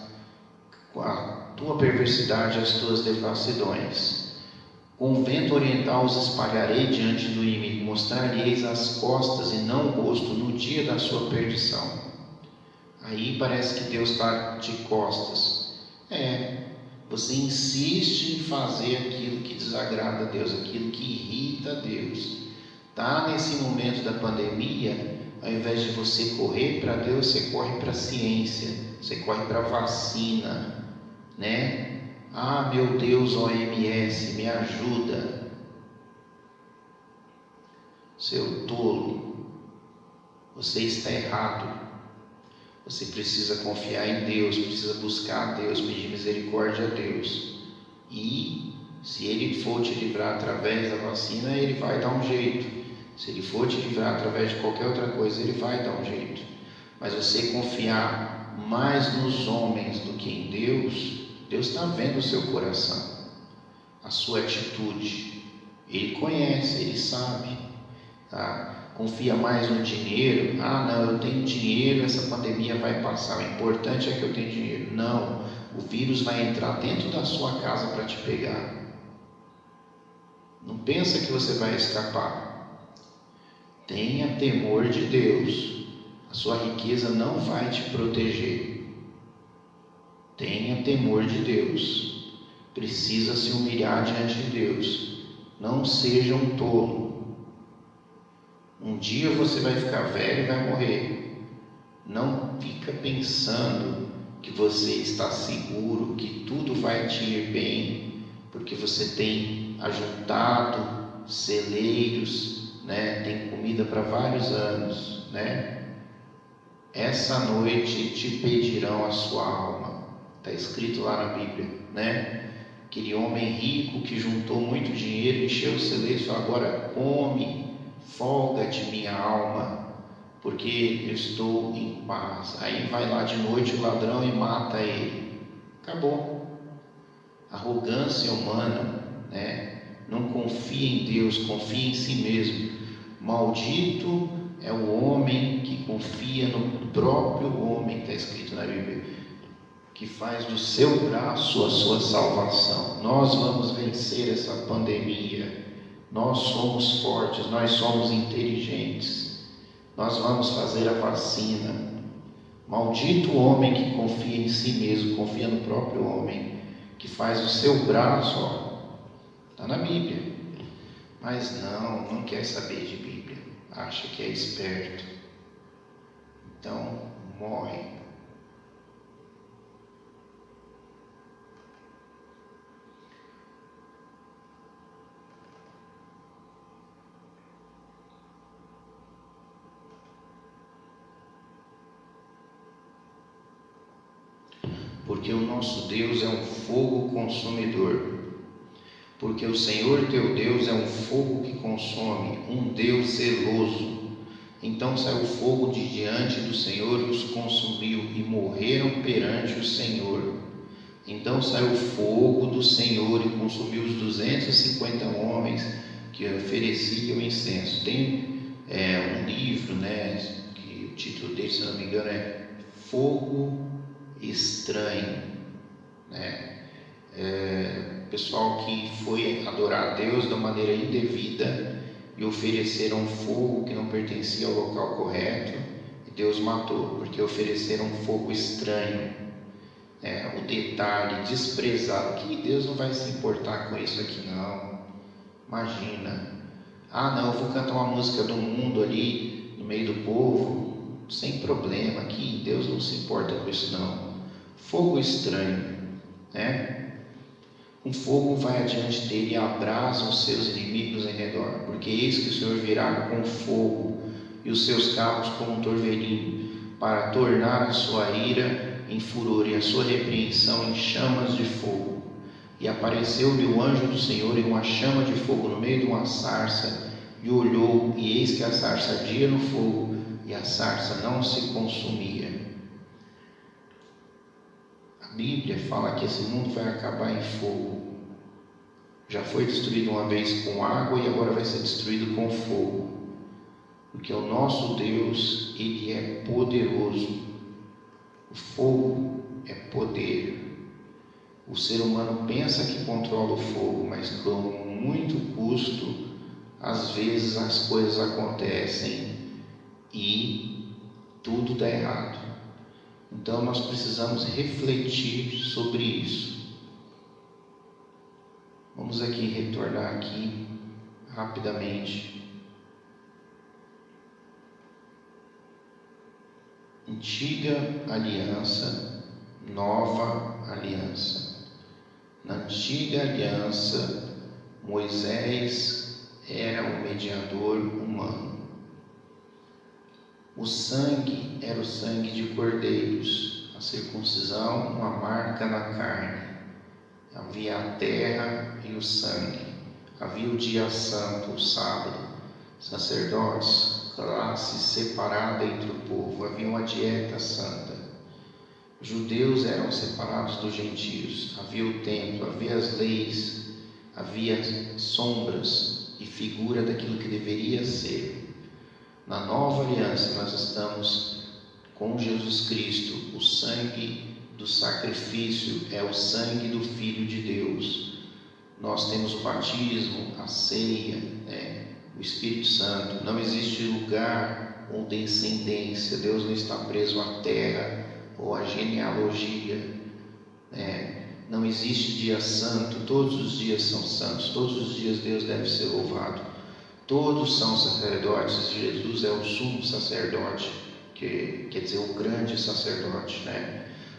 com a tua perversidade as tuas devassidões. Com o vento oriental os espalharei diante do inimigo, mostrar-lhes as costas e não o rosto no dia da sua perdição. Aí parece que Deus está de costas. Você insiste em fazer aquilo que desagrada a Deus, aquilo que irrita a Deus. Está nesse momento da pandemia, ao invés de você correr para Deus, você corre para a ciência, você corre para a vacina, né? Ah, meu Deus, OMS, me ajuda. Seu tolo, você está errado. Você precisa confiar em Deus, precisa buscar a Deus, pedir misericórdia a Deus. E se Ele for te livrar através da vacina, Ele vai dar um jeito. Se Ele for te livrar através de qualquer outra coisa, Ele vai dar um jeito. Mas você confiar mais nos homens do que em Deus, Deus está vendo o seu coração, a sua atitude. Ele conhece, Ele sabe, tá? Confia mais no dinheiro. Ah, não, eu tenho dinheiro, essa pandemia vai passar, o importante é que eu tenho dinheiro. Não, o vírus vai entrar dentro da sua casa para te pegar. Não pensa que você vai escapar. Tenha temor de Deus. A sua riqueza não vai te proteger. Tenha temor de Deus. Precisa se humilhar diante de Deus. Não seja um tolo. Um dia você vai ficar velho e vai morrer. Não fica pensando que você está seguro, que tudo vai te ir bem, porque você tem ajuntado celeiros, né? Tem comida para vários anos, né? Essa noite te pedirão a sua alma. Está escrito lá na Bíblia, né? Aquele homem rico que juntou muito dinheiro, encheu os celeiros e falou: agora come, folga-te minha alma, porque eu estou em paz. Aí vai lá de noite o ladrão e mata ele. Acabou. Arrogância humana, né? Não confia em Deus, confia em si mesmo. Maldito é o homem que confia no próprio homem, está escrito na Bíblia, que faz do seu braço a sua salvação. Nós vamos vencer essa pandemia. Nós somos fortes, nós somos inteligentes. Nós vamos fazer a vacina. Maldito o homem que confia em si mesmo, confia no próprio homem, que faz o seu braço, está na Bíblia, mas não quer saber de Bíblia, acha que é esperto, então morre. Porque o nosso Deus é um fogo consumidor. Porque o Senhor teu Deus é um fogo que consome, um Deus zeloso. Então saiu fogo de diante do Senhor e os consumiu, e morreram perante o Senhor. Então saiu fogo do Senhor e consumiu os 250 homens que ofereciam incenso. Tem um livro, né, que o título dele, se não me engano, é Fogo Estranho, né? Pessoal que foi adorar a Deus da maneira indevida e ofereceram fogo que não pertencia ao local correto, e Deus matou, porque ofereceram fogo estranho, o detalhe desprezado, que Deus não vai se importar com isso aqui não. Imagina, não, eu vou cantar uma música do mundo ali no meio do povo, sem problema, aqui Deus não se importa com isso não. Fogo estranho, né? Um fogo vai adiante dele e abrasa os seus inimigos em redor, porque eis que o Senhor virá com fogo e os seus carros como um torvelinho, para tornar a sua ira em furor e a sua repreensão em chamas de fogo. E apareceu-lhe o anjo do Senhor em uma chama de fogo no meio de uma sarça, e olhou, e eis que a sarça ardia no fogo, e a sarça não se consumia. A Bíblia fala que esse mundo vai acabar em fogo. Já foi destruído uma vez com água e agora vai ser destruído com fogo. Porque o nosso Deus, Ele é poderoso. O fogo é poder. O ser humano pensa que controla o fogo, mas com muito custo, às vezes as coisas acontecem e tudo dá errado. Então nós precisamos refletir sobre isso. Vamos aqui retornar aqui rapidamente. Antiga aliança, nova aliança. Na antiga aliança, Moisés era o mediador humano. O sangue era o sangue de cordeiros, a circuncisão, uma marca na carne. Havia a terra e o sangue. Havia o dia santo, o sábado, sacerdotes, classe separada entre o povo. Havia uma dieta santa. Os judeus eram separados dos gentios. Havia o templo, havia as leis, havia sombras e figura daquilo que deveria ser. Na nova aliança nós estamos com Jesus Cristo. O sangue do sacrifício é o sangue do Filho de Deus. Nós temos o batismo, a ceia, o Espírito Santo. Não existe lugar ou descendência. Deus não está preso à terra ou à genealogia. Não existe dia santo. Todos os dias são santos. Todos os dias Deus deve ser louvado. Todos são sacerdotes. Jesus é o sumo sacerdote, que quer dizer o grande sacerdote,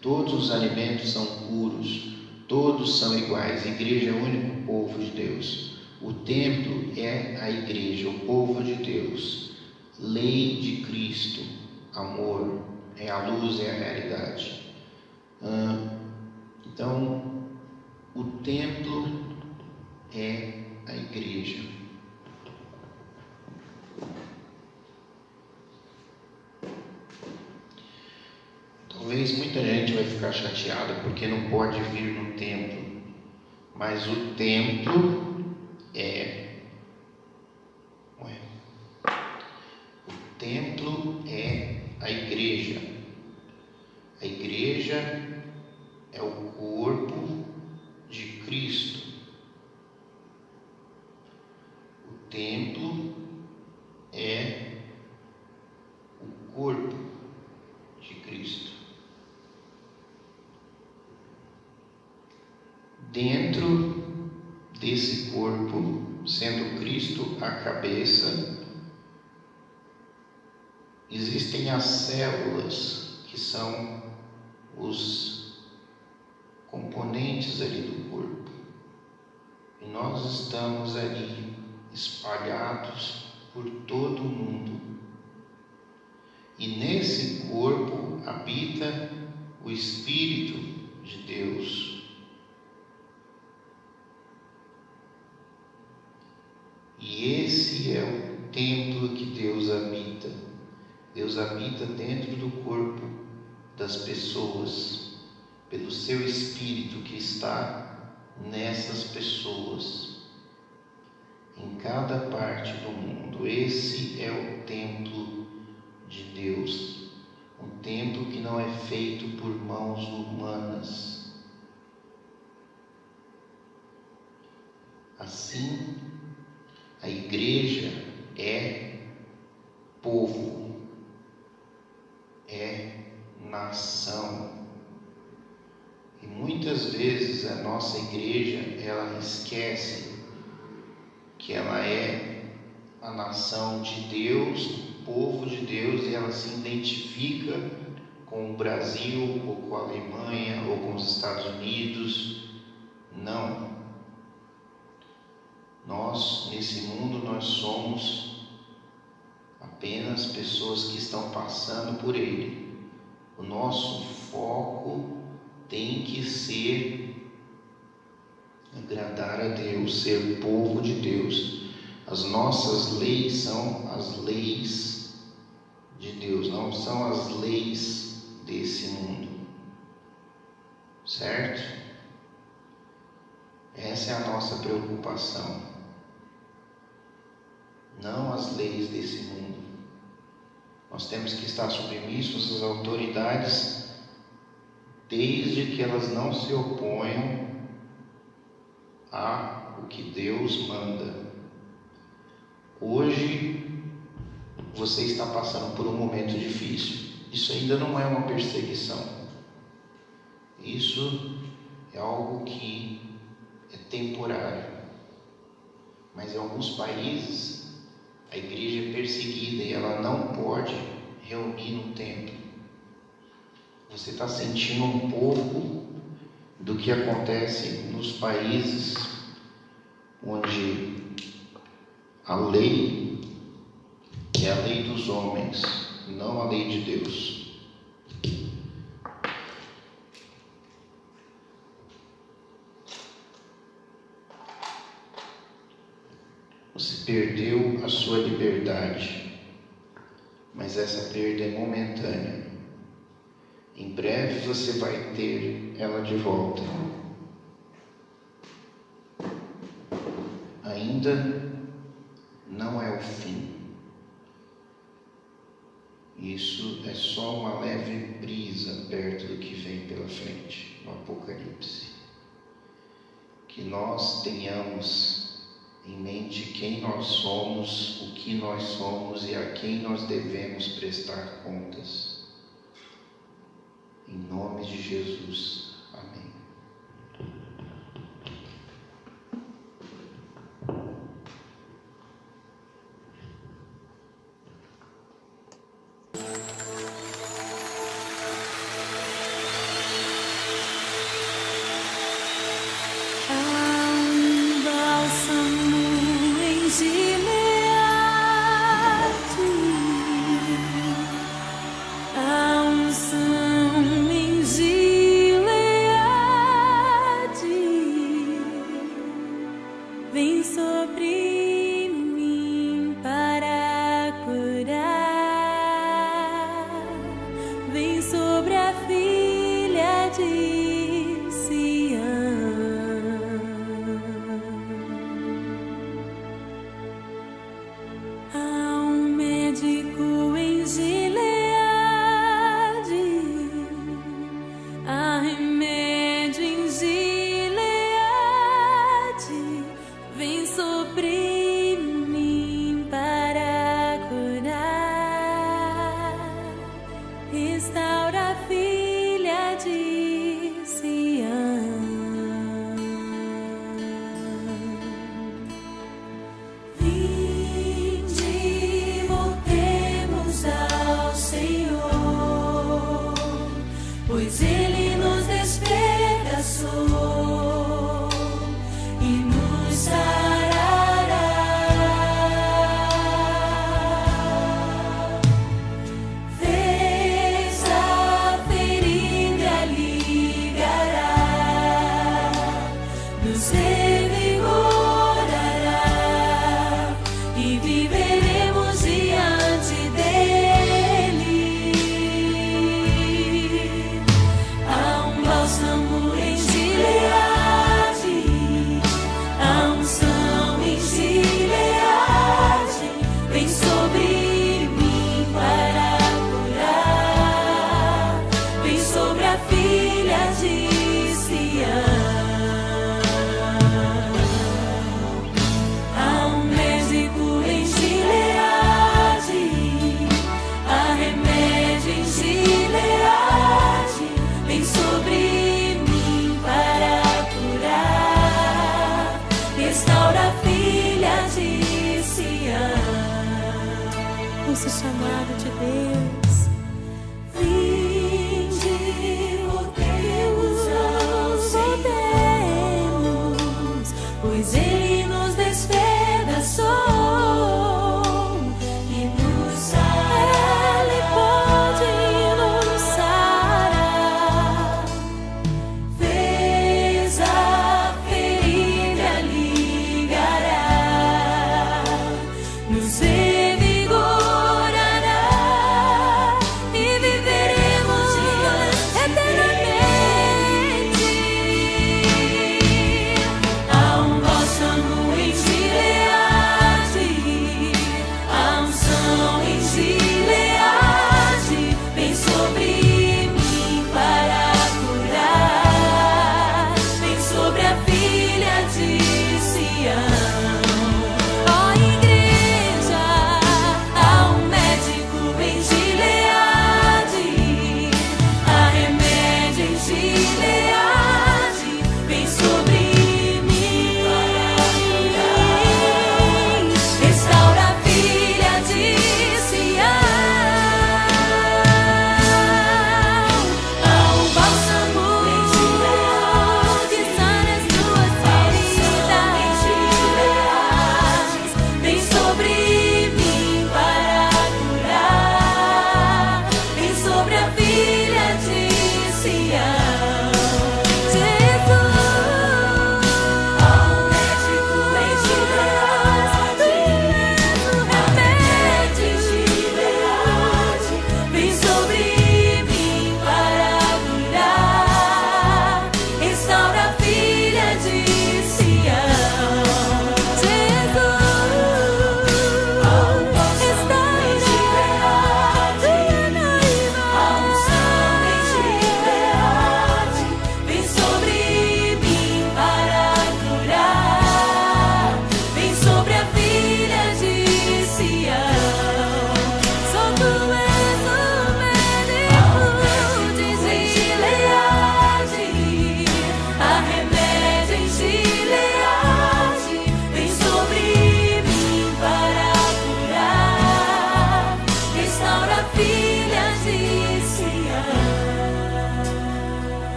Todos os alimentos são puros, todos são iguais. A igreja é o único povo de Deus. O templo é a igreja, o povo de Deus. Lei de Cristo, amor, é a luz, é a realidade. Então, o templo é a igreja. Talvez muita gente vai ficar chateada porque não pode vir no templo, mas o templo é a igreja. A igreja é o corpo de Cristo. O templo é o corpo de Cristo. Dentro desse corpo, sendo Cristo a cabeça, existem as células, que são os componentes ali do corpo. E nós estamos ali espalhados por todo o mundo. E nesse corpo habita o Espírito de Deus. E esse é o templo que Deus habita. Deus habita dentro do corpo das pessoas, pelo seu Espírito que está nessas pessoas, em cada parte do mundo. Esse é o templo de Deus, um templo que não é feito por mãos humanas. Assim, a igreja é povo, é nação. E muitas vezes a nossa igreja, ela esquece que ela é a nação de Deus, o povo de Deus, e ela se identifica com o Brasil, ou com a Alemanha, ou com os Estados Unidos. Não. Nós, nesse mundo, nós somos apenas pessoas que estão passando por ele. O nosso foco tem que ser agradar a Deus, ser povo de Deus. As nossas leis são as leis de Deus, não são as leis desse mundo. Certo? Essa é a nossa preocupação. Não as leis desse mundo. Nós temos que estar submissos às autoridades, desde que elas não se oponham a o que Deus manda. Hoje você está passando por um momento difícil. Isso ainda não é uma perseguição. Isso é algo que é temporário. Mas em alguns países a igreja é perseguida e ela não pode reunir no templo. Você está sentindo um pouco do que acontece nos países onde a lei é a lei dos homens, não a lei de Deus. Você perdeu a sua liberdade, mas essa perda é momentânea. Em breve você vai ter ela de volta. Ainda não é o fim. Isso é só uma leve brisa perto do que vem pela frente, no Apocalipse. Que nós tenhamos em mente quem nós somos, o que nós somos e a quem nós devemos prestar contas. Em nome de Jesus. Amém. sobre mim para curar. Restaura a filha de Sião. Vinde, voltemos ao Senhor, pois Ele nos despedaçou e nos sarará. Fez a ferida, aliviará, nos revigorará e viveremos diante dele. Há um bálsamo em Gileade, a unção em Gileade vem sobre mim para curar, vem sobre a filha de Sião. Há um médico em Gileade, há remédio em Gileade, vem sobre mim para curar, restaura a filha de Sião. Ouça o chamado de Deus.